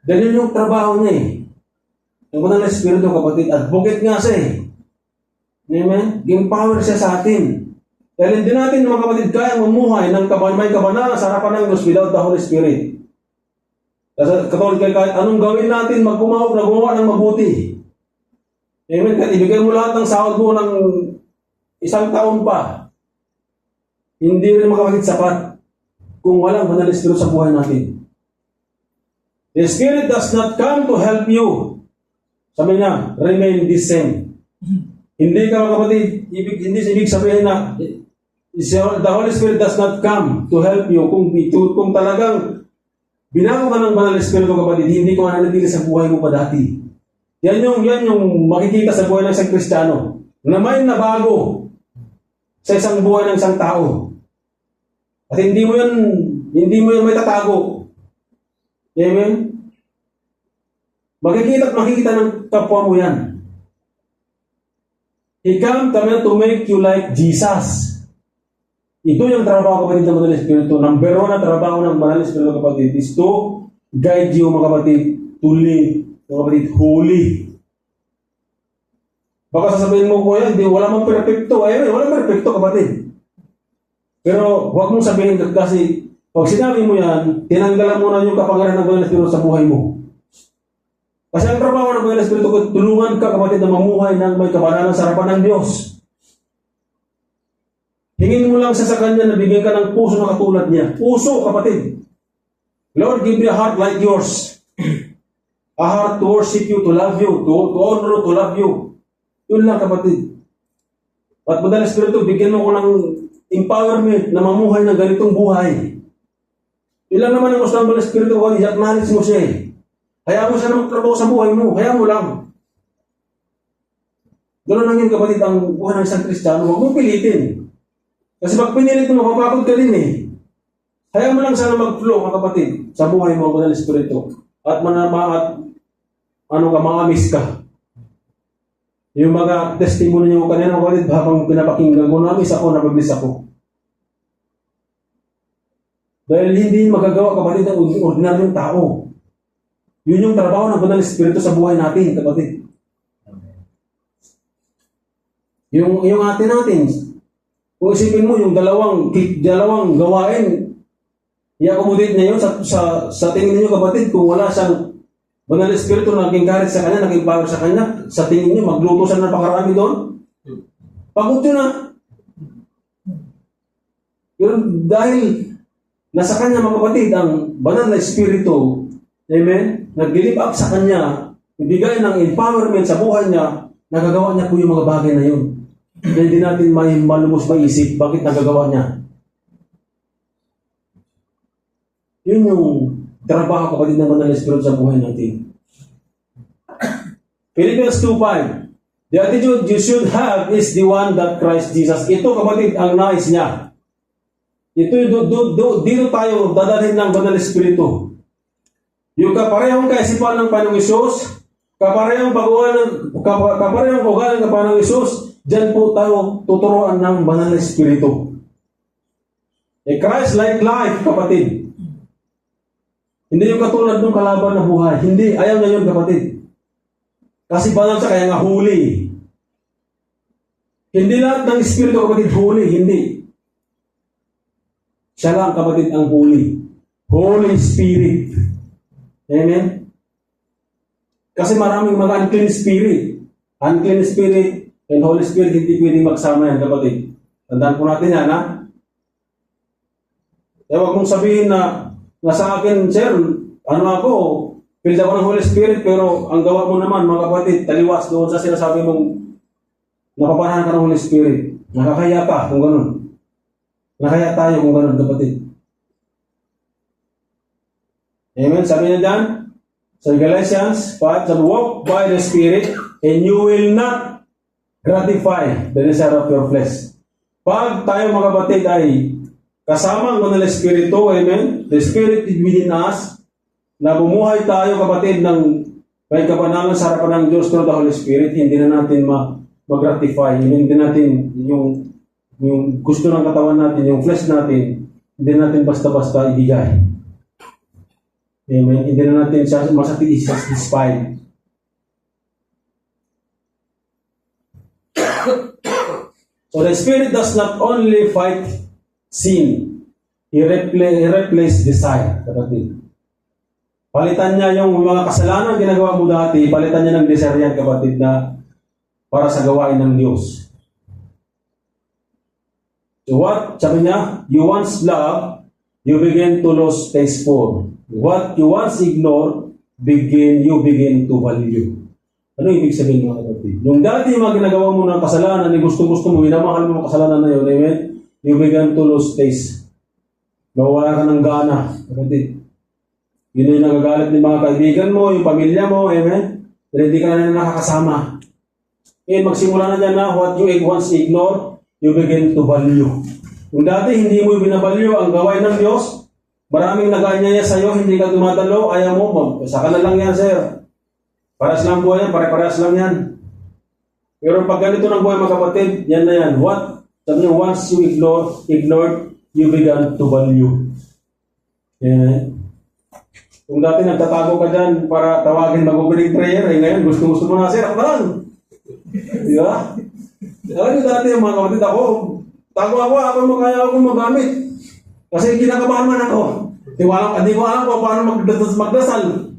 Ganyan yung trabaho niya eh. Ang Banal na Espiritu, kapatid, advocate nga siya eh. Amen? Empower siya sa atin. Dahil hindi natin, mga kapatid, kaya mamuhay ng may kabanalan sa harapan ng Diyos without the Holy Spirit. Kasi katulad kahit anong gawin natin, gumawa ng mabuti. Amen. Kahit ibigay mo lahat ng sahod mo ng isang taon pa, hindi rin mga kapatid sapat kung walang Banal na Espiritu sa buhay natin. The Spirit does not come to help you. Sabi niya, remain the same. Hindi ka, mga kapatid, hindi ibig sabihin na the Holy Spirit does not come to help you kung talagang binago ka ng Banal na Espiritu, kapatid, hindi ko mananatili sa buhay mo pa dati. Yan yung makikita sa buhay ng isang Kristiyano na may nabago sa isang buhay ng isang tao. At hindi mo yan may tatago. Amen? Makikita ng kapwa mo yan. He come to make you like Jesus. Ito yung trabaho, kapatid, ng Banal na Espiritu. Number 1 na trabaho ng Banal na Espiritu, kapatid, is to guide you, mga kapatid, to live, mga kapatid, holy. Baka sasabihin mo, kuya, wala mang perfecto. Wala perfecto, kapatid. Pero huwag mong sabihin kasi pag sinabi mo yan, tinanggalan mo na yung kapangyarihan ng Banal na Espiritu sa buhay mo. Kasi ang trabaho ng Banal na Espiritu, tulungan ka, kapatid, na mamuhay ng may kabanalan sa harapan ng Diyos. Hingin mo lang sa Kanya na bigyan ka ng puso na katulad niya. Puso, kapatid. Lord, give me a heart like yours. A heart to worship you, to love you, to honor, to love you. Yun lang, kapatid. At Banal na Espiritu, bigyan mo ko ng empowerment na mamuhay ng ganitong buhay. Ilan naman ang gusto ng Banal na Espiritu, i-acknowledge mo siya eh. Hayaan mo siya na magtrabaho sa buhay mo. Hayaan mo lang. Ganoon lang yun, kapatid, ang buhay ng isang Kristiyano. Huwag mong pilitin. Kasi pag pinilit mo, mapapagod ka din eh. Hayaan mo lang sana mag-flow, mga kapatid, sa buhay mo, ang Banal na Espiritu. At maamis ka. Yung mga testimony niyo kanina, kapatid, habang pinapakinggan ko, namis ako, nabablis ako. Dahil hindi magagawa, kapatid, ng ordinaryong tao. Yun yung trabaho ng Banal na Espiritu sa buhay natin, kapatid. Yung atin natin, kung isipin mo, yung dalawang gawain, i-accommodate niya yun sa tingin niyo, kapatid, kung wala siyang Banal na Espiritu na naging galit sa kanya, naging power sa kanya, sa tingin niyo, magluto siya ng napakarami doon? Pagod yun na. Yun, dahil nasa kanya, mga kapatid, ang Banal na Espiritu, amen, nag-live up sa kanya, ibigay ng empowerment sa buhay niya, nagagawa niya po yung mga bagay na yun. Na hindi natin malumos maisip bakit nagagawa niya. Yun yung trabaho, kapatid, ng Banal na Espiritu sa buhay natin. Philippians 2:5. The attitude you should have is the one that Christ Jesus. Ito, kapatid, ang nais niya. Ito dito tayo dadalhin ng Banal na Espiritu. Yung kaparehong kaisipan ng Panginoong Isus, kaparehong ugali ng Panginoong Isus, diyan po tayo tuturuan ng Banal na Espiritu. A Christ-like life, kapatid. Hindi yung katulad ng kalaban na buhay. Hindi, ayaw na yun, kapatid. Kasi banal siya, kaya nga huli. Hindi lahat ng Espiritu, kapatid, huli. Hindi. Siya lang, kapatid, ang huli. Holy Spirit. Amen? Kasi maraming mga unclean spirit. Unclean spirit and Holy Spirit, hindi pwedeng magsama yan, kapatid. Tandaan po natin yan, ha? Kaya huwag mong sabihin na sa akin, sir, ako, filled ako ng Holy Spirit, pero ang gawa mo naman, mga kapatid, taliwas doon sa sinasabi mong napapanahan ka ng Holy Spirit. Nakakaya ka kung ganun. Nakaya tayo kung ganun, kapatid. Amen? Sabi niya dyan, sa Galatians 5, sabi, walk by the Spirit, and you will not gratify the desire of your flesh. Pag tayo, mga kapatid, ay kasama ang Banal na Espiritu, amen? The Spirit is within us, na bumuhay tayo, kapatid, ng may kapanalan sa harapan ng Diyos through the Holy Spirit, hindi na natin mag-gratify, hindi natin yung gusto ng katawan natin, yung flesh natin, hindi natin basta-basta ibigay. Amen? Hindi na natin satisfied. So the Spirit does not only fight sin, He replaces desire, kapatid. Palitan niya yung mga kasalanan ginagawa mo dati, palitan niya ng desire yan, kapatid, na para sa gawain ng Diyos. So what? Sabi niya, you once love, you begin to lose taste for. What you once ignore, you begin to value. Ano ibig sabihin, mga kapatid? Yung dati yung mga ginagawa mo ng kasalanan, gusto mo, minamahal mo ang kasalanan na yun, amen? You begin to lose taste. Nawala ka ng gana, kapatid. Yun yung nagagalit ng mga kaibigan mo, yung pamilya mo, amen? pero hindi ka na nakakasama. Ngayon, magsimula na dyan na what you once ignore, you begin to value. Kung dati hindi mo binavalue ang gawain ng Diyos, maraming nag-aanyaya sa'yo, hindi ka dumadalo, ayaw mo, saka na lang yan, sir. Paras lang buhay yan, pare-paras lang yan. Pero pag ganito ng buhay, mga kapatid, yan na yan. What? Sabi niyo, once you ignored, you began to value. Yan. Kung dati nagtatago ka dyan para tawagin mag-opening prayer, ngayon gusto mo na, sir, ako na lang. Di ba? Alam niyo dati yung mga kapatid ako, tago ako makaya ako magamit. Kasi kinakabahan man ako. Hindi ko alam kung paano magdasal.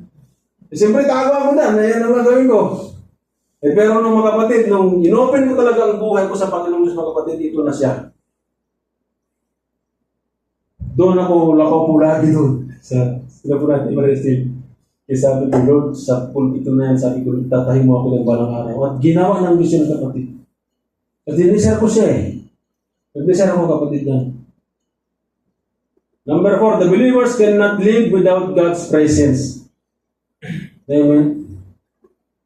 Siyempre, tago ako na. Yan ang gagawin ko. Pero nung mga kapatid, nung inopen ko talaga ang buhay ko sa Panginoong Diyos, mga kapatid, ito na siya. Doon ako po lagi doon. Sila po natin i-receive. Kaya sabi ko, Lord, sa pulpito na yan, sabi ko, tatahin mo ako ng balang araw. At ginawa ng Diyos yun, kapatid. At dinisar ko siya eh. Nag-desire ako, kapatid niya. Number 4, the believers cannot live without God's presence. Amen.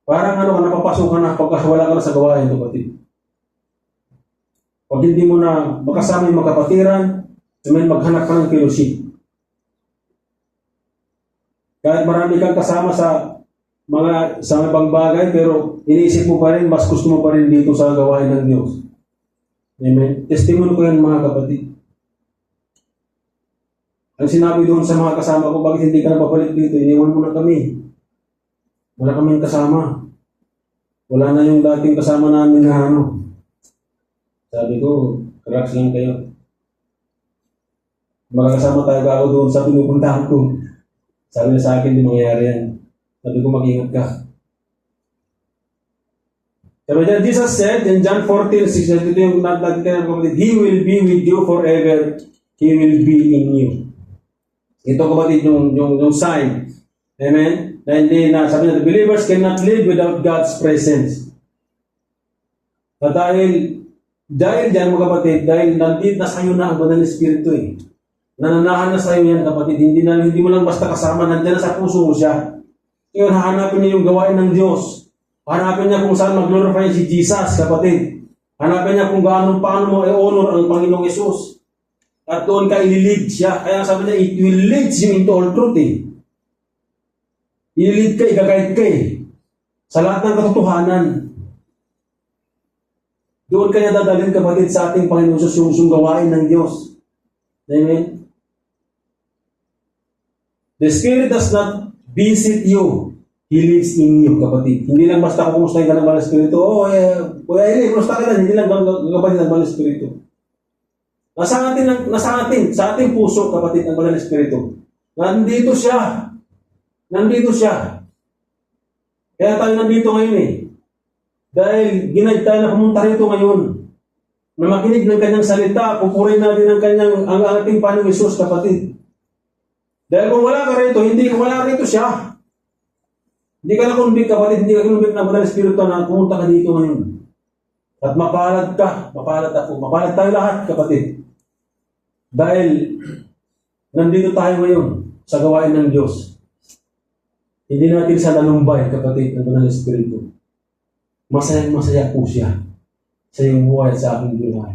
Parang napapasok ka na pagka wala ka na sa gawain, kapatid. Pag hindi mo na makasama yung magkapatiran, maghanap ka ng fellowship. Kahit marami kang kasama sa ibang bagay, pero iniisip mo pa rin, mas gusto mo pa rin dito sa gawain ng Diyos. Amen. Testimony ko yan, mga kapatid. Ang sinabi doon sa mga kasama ko, bakit hindi ka napabalik dito? Iniwan mo na kami. Wala kaming kasama. Wala na yung dating kasama namin na Sabi ko, cracks lang kayo. Magkakasama tayo ako doon sa pinupuntahan ko. Sabi na sa akin, di mangyayari yan. Sabi ko, mag-ingat ka. Sabi niya, Jesus said in John 14:6, ito yung natin kayo, kapatid, He will be with you forever. He will be in you. Ito, kapatid, yung sign. Amen? Na hindi na, sabi niya, the believers cannot live without God's presence. At dahil dyan, mga kapatid, dahil nandito na sa'yo na ang Banal na Espiritu eh. Nananahan na sa'yo yan, kapatid. Hindi mo lang basta kasama, nandiyan na sa puso mo siya. Ngayon, hahanapin niya yung gawain ng Diyos. Hanapin niya kung saan mag-glorify si Jesus, kapatid. Hanapin niya kung paano mo i-honor ang Panginoong Yesus. At doon ka ililid siya. Kaya sabi niya, it will lead you into all truth eh. Ililid ka, igagayad ka eh. Sa lahat ng katotohanan. Doon kanya dadalhin, kapatid, sa ating Panginoong Yesus yung gawain ng Diyos. Amen? The Spirit does not visit you. He lives in you, kapatid. Hindi lang basta kumustahin ka ng Banal na Espiritu. Kuya Eli, kumusta ka lang. Hindi lang kapatid ng Banal na Espiritu. Nasa ating puso, kapatid, ng Banal na Espiritu. Nandito siya. Kaya tayo nandito ngayon eh. Dahil ginayad tayo na pumunta rito ngayon. Na makinig ng kanyang salita, pupurin natin ang ating Panginoong Hesus, kapatid. Dahil kung wala ka rito, wala rito siya. Hindi ka na convict, kapatid, hindi ka convict ng Banal na Espiritu na pumunta ka dito ngayon. At mapalad ka, mapalad ako, mapalad tayo lahat, kapatid. Dahil nandito tayo ngayon sa gawain ng Diyos. Hindi natin sa nalumbay, kapatid, ng Banal na Espiritu. Masayang-masaya po siya sa iyong buhay at sa aking buhay.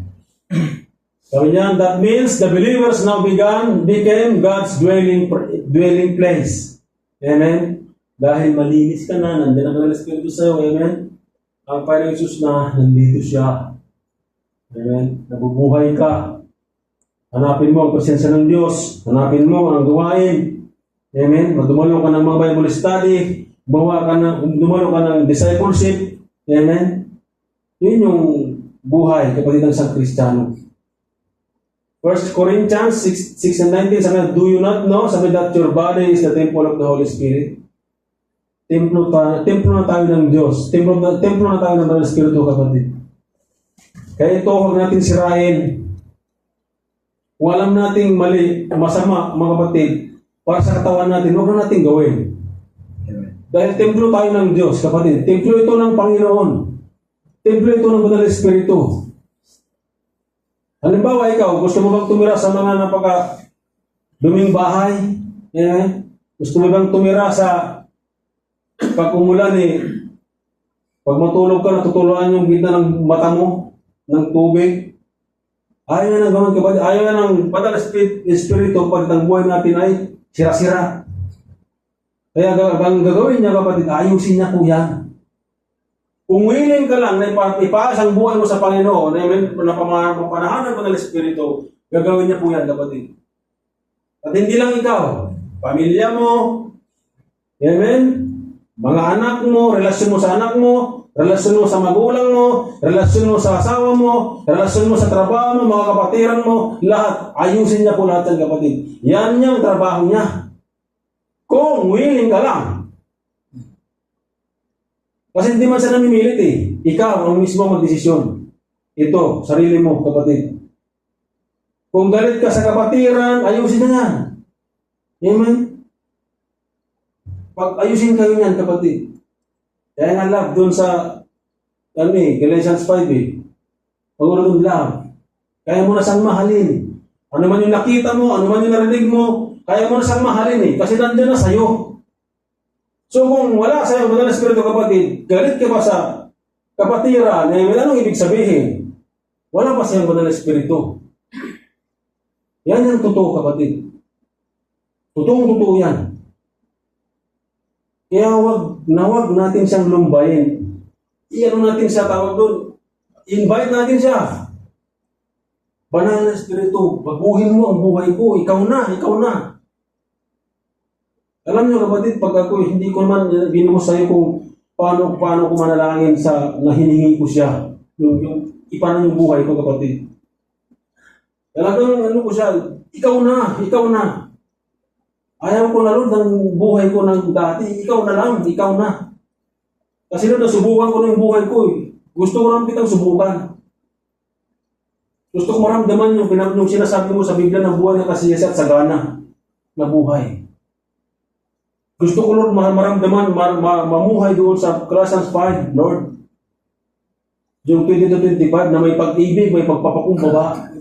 Sabi niya, that means the believers now became God's dwelling place. Amen? Dahil malinis ka na, nandiyan ang Banal na Espiritu sa iyo. Amen? Ang Panginoong Hesus na nandito siya. Amen? Nabubuhay ka. Hanapin mo ang presensya ng Diyos. Hanapin mo ang gawain. Amen? Dumalo ka ng mga Bible study. Dumalo ka ng discipleship. Amen? Yun yung buhay, kapatid ng isang Kristiyano. 1 Corinthians 6:19, sabi, do you not know, sabi, that your body is the temple of the Holy Spirit? Templo na tayo ng Diyos. Templo na tayo ng Banal na Espiritu, kapatid. Kaya ito, huwag natin sirain. Kung alam nating mali, masama, mga kapatid, para sa katawan natin, huwag na natin gawin. Dahil templo tayo ng Diyos, kapatid. Templo ito ng Panginoon. Templo ito ng Banal na Espiritu. Halimbawa, ikaw, gusto mo bang tumira sa mga duming bahay? Gusto mo bang tumira sa pag umulan Pag matulog ka, natutuluan yung gitna ng mata mo, ng tubig. Ayaw na ng ganun kapatid. Ayaw na ng patal espiritu pag ang buhay natin ay sira-sira. Kaya ang gagawin niya kapatid, ayusin niya po yan. Kung willing ka lang na ipaas ang buhay mo sa Panginoon, na pamanahan ng patal espiritu, gagawin niya po yan kapatid. At hindi lang ikaw, pamilya mo, amen? Mga anak mo, relasyon mo sa anak mo, relasyon mo sa magulang mo, relasyon mo sa asawa mo, relasyon mo sa trabaho mo, mga kapatiran mo, lahat. Ayusin niya po lahat yan kapatid. Yan yung trabaho niya. Kung willing ka lang. Kasi hindi man siya namimilit eh. Ikaw ang mismo magdesisyon. Ito, sarili mo kapatid. Kung galit ka sa kapatiran, ayusin na yan. Amen? Pag ayusin kayo yan, kapatid. Kaya nga love doon sa Galatians 5 eh. Pag doon love. Kaya mo na siyang mahalin. Ano man yung nakita mo, ano man yung narinig mo, kaya mo na siyang mahalin eh. Kasi nandiyan na sa'yo. So kung wala sa'yo, Banal na Espiritu kapatid, galit ka ba sa kapatiran, anong ibig sabihin? Wala pa sa'yo Banal na Espiritu. Yan yung totoo kapatid. Totoo yan. Kaya wag natin siyang lumbayin. Iano natin siya, tawag doon. Invite natin siya. Banal na Espiritu, baguhin mo ang buhay ko. Ikaw na. Alam niyo kapatid, pag ako hindi ko naman binuhos sa'yo kung paano ko manalangin sa nahinihingi ko siya. Yung ipanan yung buhay ko kapatid. Talagang ko siya, ikaw na. Ayaw ko na Lord ng buhay ko ng dati, ikaw na. Kasi Lord, nasubukan ko na yung buhay ko eh. Gusto ko naman kitang subukan. Gusto ko maramdaman yung sinasabi mo sa Biblia ng buhay na kasiyas at sagana na buhay. Gusto ko Lord maramdaman, mamuhay doon sa Colossians 5, Lord. Yung 20-25 na may pag-ibig, may pagpapakumbaba.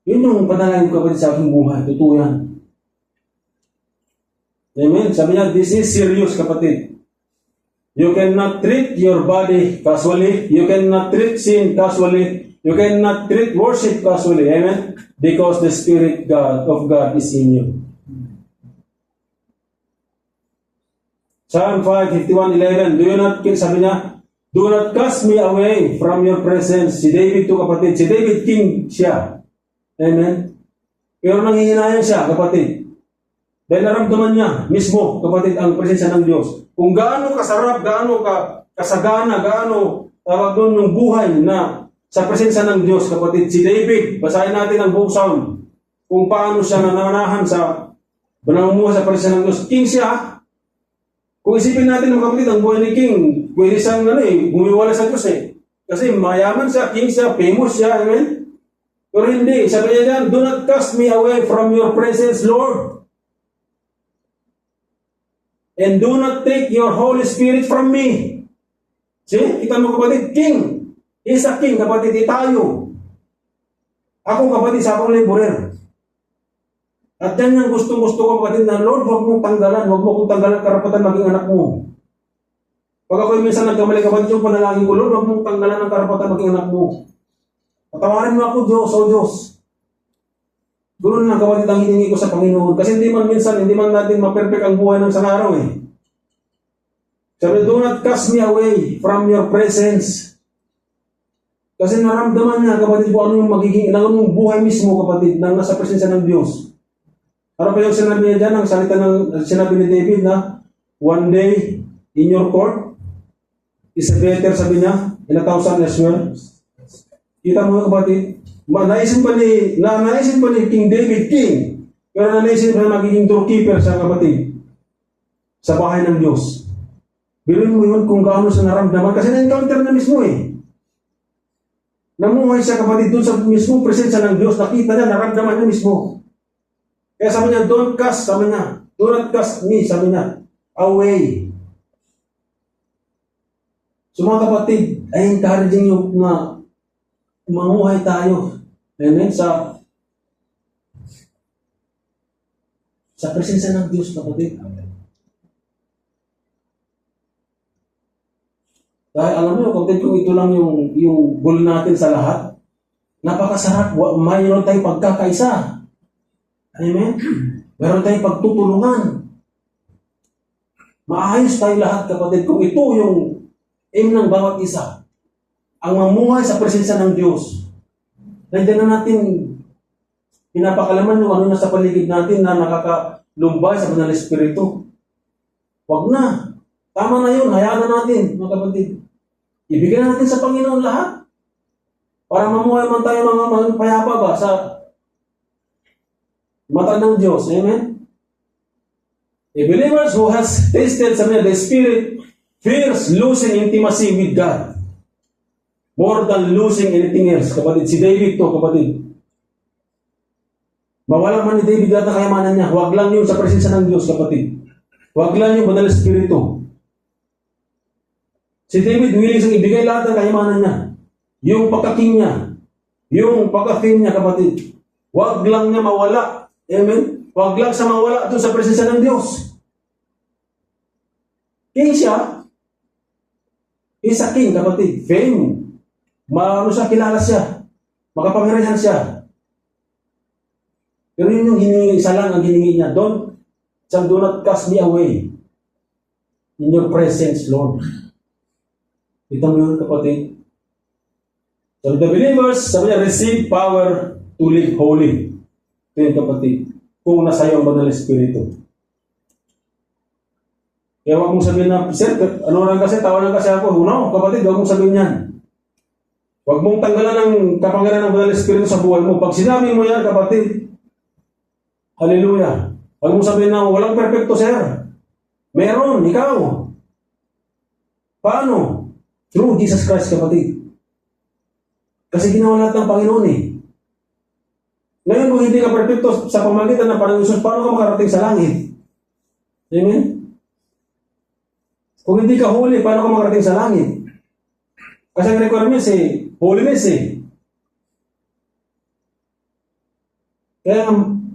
Yun yung panalangin ko kapatid sa aking buhay. Totoo yan. Amen? Sabi niya, this is serious kapatid. You cannot treat your body casually. You cannot treat sin casually. You cannot treat worship casually. Amen? Because the Spirit of God is in you. Psalm 5:51-11. Sabi niya, do not cast me away from your presence. Si David to kapatid. Si David king siya. Amen? Pero nanghihinayan siya, kapatid. Dahil naramdaman niya mismo, kapatid, ang presensya ng Diyos. Kung gaano kasarap, gaano kasagana, gaano tawag doon ng buhay na sa presensya ng Diyos, kapatid. Si David, basahin natin ang buong Psalm. Kung paano siya nananahan sa banamumuha sa presensya ng Diyos. King siya. Kung isipin natin, kapatid, ang buhay ni King, pwede siyang gumiwala sa Diyos eh. Kasi mayaman siya, king siya, famous siya, amen? Pero hindi, sabi niya dyan, do not cast me away from your presence, Lord. And do not take your Holy Spirit from me. See, kita mo kapatid, king. He's a king, kapatid, tayo. Ako kapatid, sa akong laborer. At yan yung gustong-gusto ko kapatid na, Lord, huwag mong tanggalan karapatan maging anak mo. Pag ako'y minsan nagkamali kapatid yung panalangin ko, Lord, huwag mong tanggalan ang karapatan maging anak mo. Patawarin mo ako, Diyos, o Diyos. Ganoon lang kapatid ang hiningi ko sa Panginoon. Kasi hindi man natin ma-perfect ang buhay ng isang araw eh. Sabi, do not cast me away from your presence. Kasi naramdaman niya kapatid kung ano yung magiging, anong buhay mismo kapatid na nasa presensya ng Diyos. Ano pa yung sinabi niya dyan, ang salita ng sinabi ni David na, one day in your court is better, sabi niya, in 1,000 years well. Kita mo kapatid, naisin pa ni King David, king. Pero naisin pa na magiging doorkeeper sa kapatid. Sa bahay ng Diyos. Biruin mo yun kung gaano siya naramdaman. Kasi na-encounter na mismo eh. Namuhay siya kapatid doon sa mismo presensya ng Diyos. Nakita niya, naramdaman niya mismo. Kaya sabi niya, don't cast, sabi niya. Do not cast me, sabi niya. Away. So mga kapatid, ay encouraging yung na mamuhay tayo. Amen? Sa presensya ng Diyos, kapatid. Dahil alam mo, kapatid, kung ito lang yung goal natin sa lahat, napakasarap, mayroon tayong pagkakaisa. Amen? Meron tayong pagtutulungan. Maayos tayo lahat, kapatid, kung ito yung aim ng bawat isa. Ang mamuhay sa presensya ng Diyos. Nandiyan na natin pinapakalaman yung ano na sa paligid natin na nakakalumbay sa Banal na Espiritu. Huwag na. Tama na yun. Hayaan na natin, mga kapatid. Ibigay na natin sa Panginoon lahat. Para mamuhay man tayo mga payapa ba sa mata ng Diyos. Amen? A believer who has tasted sa the Spirit fears losing intimacy with God more than losing anything else. Kapatid, si David to, kapatid. Mawala man ni David lahat ng kayamanan niya. Huwag lang yun sa presensya ng Diyos, kapatid. Huwag lang yung Banal na Espiritu. Si David willing siyang ibigay lahat ng kayamanan niya. Yung pagkaking niya. Yung pagka-fame niya, kapatid. Huwag lang niya mawala. Amen? Huwag lang sa mawala doon sa presensya ng Diyos. King siya. He's a king, kapatid. Fame. Maano siya, kilala siya. Makapangyarihan siya. Pero yun yung hiningi, isa lang ang hiningi niya. Do not cast me away in your presence, Lord. Ito mo yun, kapatid. So the believers, sabi niya, receive power to live holy. Ito yun, kapatid. Kung nasa iyo ang Banal na Espiritu. Kaya huwag mong sabihin na, sir, ano lang kasi, tawa lang kasi ako. No, kapatid, huwag mong sabihin yan. Huwag mong tanggalan ng kapangyarihan ng Banal na Espiritu sa buhay mo. Pag sinabi mo yan, kapatid, hallelujah. Huwag mong sabihin na, walang perfecto, sir. Meron, ikaw. Paano? Through Jesus Christ, kapatid. Kasi ginawa lahat ng Panginoon eh. Ngayon, kung hindi ka perfecto sa pamagitan ng Panginoon Jesus, paano ka makarating sa langit? Amen? Kung hindi ka holy, paano ka makarating sa langit? Kasi ang requirements eh, holiness eh. Kaya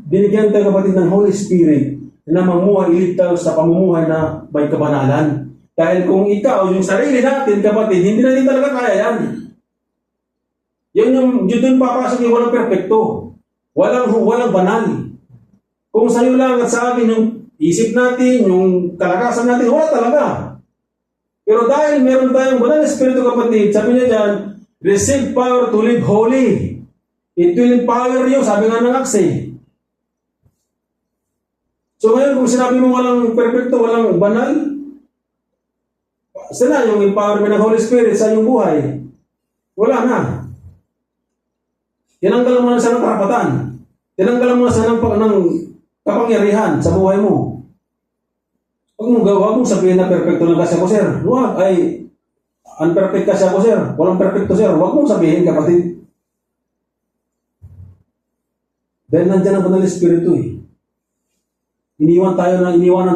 binigyan tayo, kapatid, ng Holy Spirit na mamuhay, iligtas sa pamumuhay na may kabanalan. Dahil kung ikaw, yung sarili natin, kapatid, hindi natin talaga kaya yan. Yan yung doon papasok yung walang perfecto. Walang banal. Kung sa'yo lang at sa amin yung isip natin, yung kalakasan natin, wala talaga. Pero dahil meron tayong Banal na Espiritu, kapatid, sabi niya dyan, receive power to live holy. It will empower you, sabi nga ng Acts eh. So ngayon, kung sinabi mo walang perfecto, walang banal, saan yung empowerment ng Holy Spirit sa iyong buhay? Wala na. Tinanggal mo na sa ng karapatan. Tinanggal mo na sa ng kapangyarihan sa buhay mo. Huwag mong sabihin na perfecto lang kasi ako, sir. Huwag, ay, unperfect kasi ako, sir. Walang perfecto, sir. Huwag mong sabihin, kapatid. Dahil nandiyan ang Banal na Espiritu eh. Iniwanan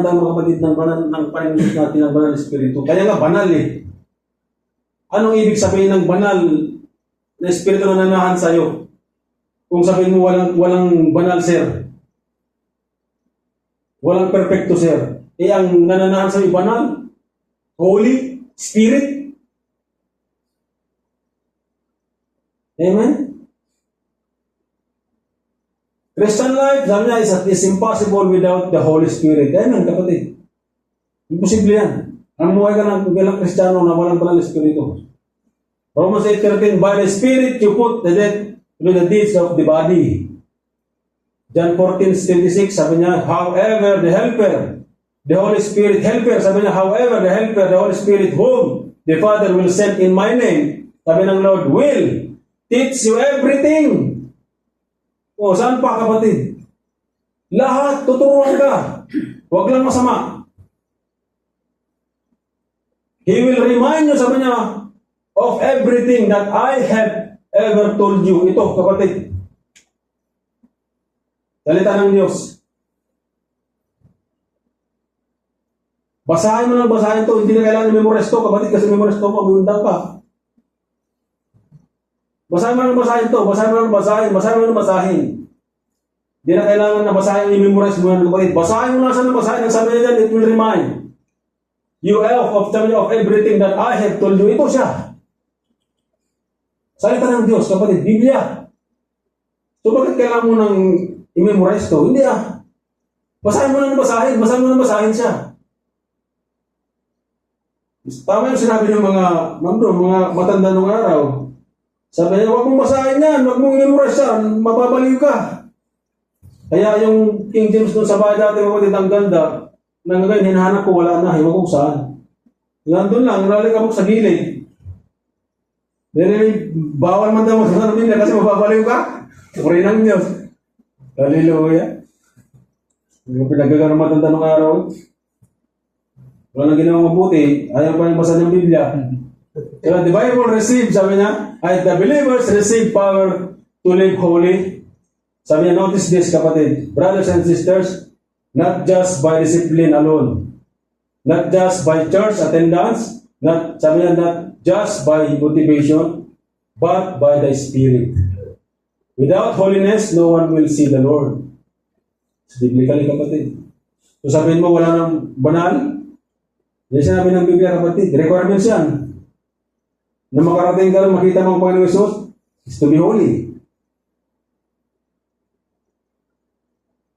tayo mga kapatid ng paninusok natin ng Banal na Espiritu. Kaya nga, banal eh. Anong ibig sabihin ng banal na Espiritu na nanahan sa'yo? Kung sabihin mo walang banal, sir. Walang perfecto, sir. Eh, ang nananahan sa'yo, banal. Holy Spirit. Amen? Christian life, sabi niya, is impossible without the Holy Spirit. Amen, kapatid. Imposible yan. Ang buhay ka ng bilang Kristiyano na walang Banal na Espiritu. Romans 8:13, by the Spirit you put the death to the deeds of the body. John 14:26, sabi niya, however, the Helper, the Holy Spirit, Helper, sabi niya, however, the Helper, the Holy Spirit, whom the Father will send in my name, sabi ng Lord, will teach you everything. O, saan pa, kapatid? Lahat, tuturuan ka. Huwag lang masama. He will remind you, sabi niya, of everything that I have ever told you. Ito, kapatid. Salita ng Diyos. Basahin mo lang, basahin to. Hindi na kailangan memorize to, kapatid, kasi memorize to, pag-iundang pa. Basahin mo lang basahin to. Basahin mo lang basahin. Basahin mo lang basahin. Hindi na kailangan na basahin, i-memorize mo yan, kapatid. Basahin mo lang saan na basahin. Ang sabi niya dyan, it will remind you of everything that I have told you. Ito siya. Salita ng Diyos, kapatid, Biblia. So bakit kailangan mo nang i-memorize to? Hindi ah. Basahin mo na basahin siya. Tama yung sinabi ng mga matanda nung araw. Sabi niya, huwag mong basahin yan, huwag mong i-memorize yan, mababaliw ka. Kaya yung King James doon sa bahay dati, kapatid, ang ganda, nang ngayon, hinahanap ko, wala na, hiwag kung saan. Nandun lang, nalikabok sa gilid. Bawal man daw magsasabi nila kasi mababaliw ka. Puri ng Diyos. Hallelujah. Yung pinagagawa ng matanda ng araw. Wala na ginawang mabuti. Ayaw pa yung basa ng Biblia. Kaya the Bible received, sabi niya, the believers receive power to live holy. Sabi niya, notice this, kapatid. Brothers and sisters, not just by discipline alone. Not just by church attendance. Sabi niya, not just by motivation, but by the Spirit. Without holiness, no one will see the Lord. So, biblically, kapatid. So, sabihin mo, wala nang banal. Yan sinabi ng Biblia, kapatid. Requirements yan. Na makarating ka lang makita mo ang Panginoon Jesus is to be holy.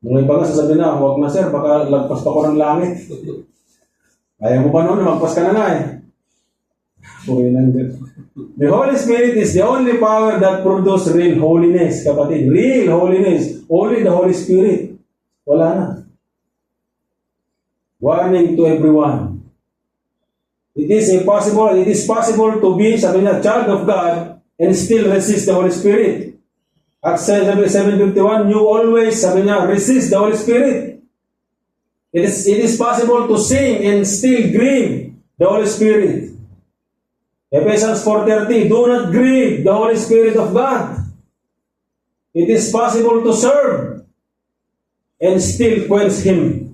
Mga iba nga sasabihin na, huwag na sir, baka lagpas pa ko ng langit. Ayaw mo pa noon, magpas ka na na eh. The Holy Spirit is the only power that produces real holiness, kapatid. Real holiness. Only the Holy Spirit. Wala na. Warning to everyone. It is possible to be, sabi niya, child of God and still resist the Holy Spirit. Acts 7:51, you always, sabi niya, resist the Holy Spirit. It is possible to sing and still grieve the Holy Spirit. Ephesians 4:30, do not grieve the Holy Spirit of God. It is possible to serve and still quench Him.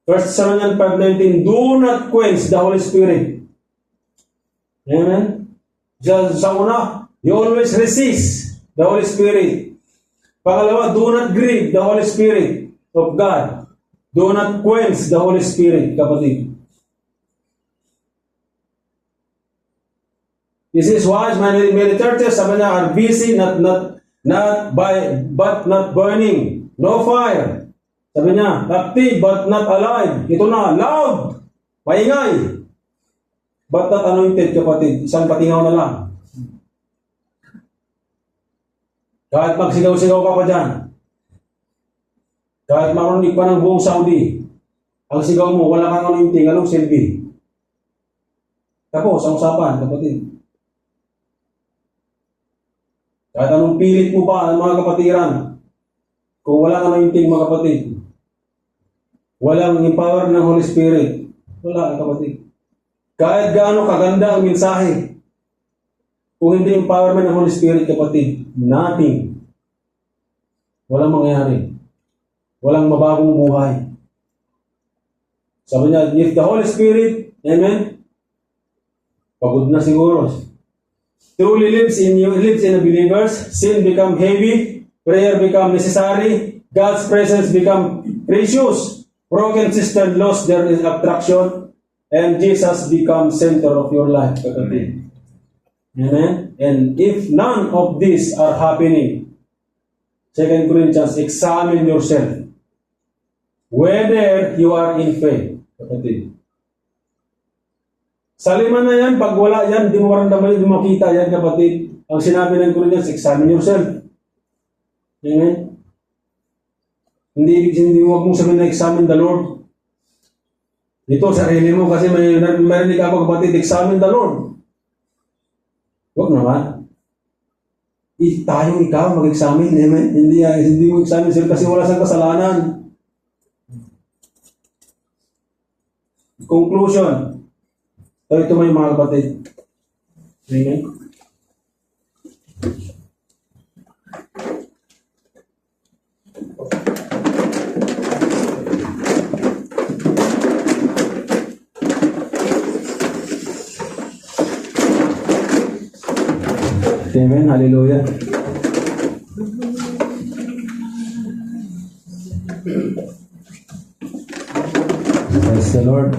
1 Thessalonians 5:19, do not quench the Holy Spirit. Amen? Sa una, you always resist the Holy Spirit. Pangalawa, do not grieve the Holy Spirit of God. Do not quench the Holy Spirit, kapatid. This is why many churches, sabi na, are busy, but not burning. No fire. Sabi niya, active but not alive. Ito na, loud, maingay, but not anointed, kapatid. Isang patingaw na lang. Kahit magsigaw-sigaw ka pa dyan, kahit marunig pa ng buong Saudi, ang sigaw mo, wala kang anointing, anong silbi? Tapos, ang usapan, kapatid. Kahit anong pilit mo pa, mga kapatiran, kung wala kang anointing, mga kapatid, walang empower ng Holy Spirit, wala, kapatid. Kahit gaano kaganda ang mensahe, kung hindi empowerment ng Holy Spirit, kapatid, nothing. Walang mangyayari. Walang mabagong buhay. Sabi niya, if the Holy Spirit, amen, pagod na siguro, truly lives in the believers, sin become heavy, prayer become necessary, God's presence become precious, broken system lost their attraction, and Jesus becomes center of your life, kapatid. Amen? And if none of these are happening, 2 Corinthians, examine yourself whether you are in faith, kapatid. Sa lima na yan, pag wala yan, di mo maramdaman, di mo makita yan, kapatid. Ang sinabi ng Corinthians, examine yourself. Amen? Hindi mo huwag mong sabihin na examine the Lord. Ito, sarili mo, kasi may narinig ako, kapatid, examine the Lord. Huwag naman. Ikaw mag-examine, amen? Hindi mo examine sila kasi wala siyang kasalanan. Conclusion. Ito may mga kapatid. Amen? Amen. Hallelujah. Praise the Lord.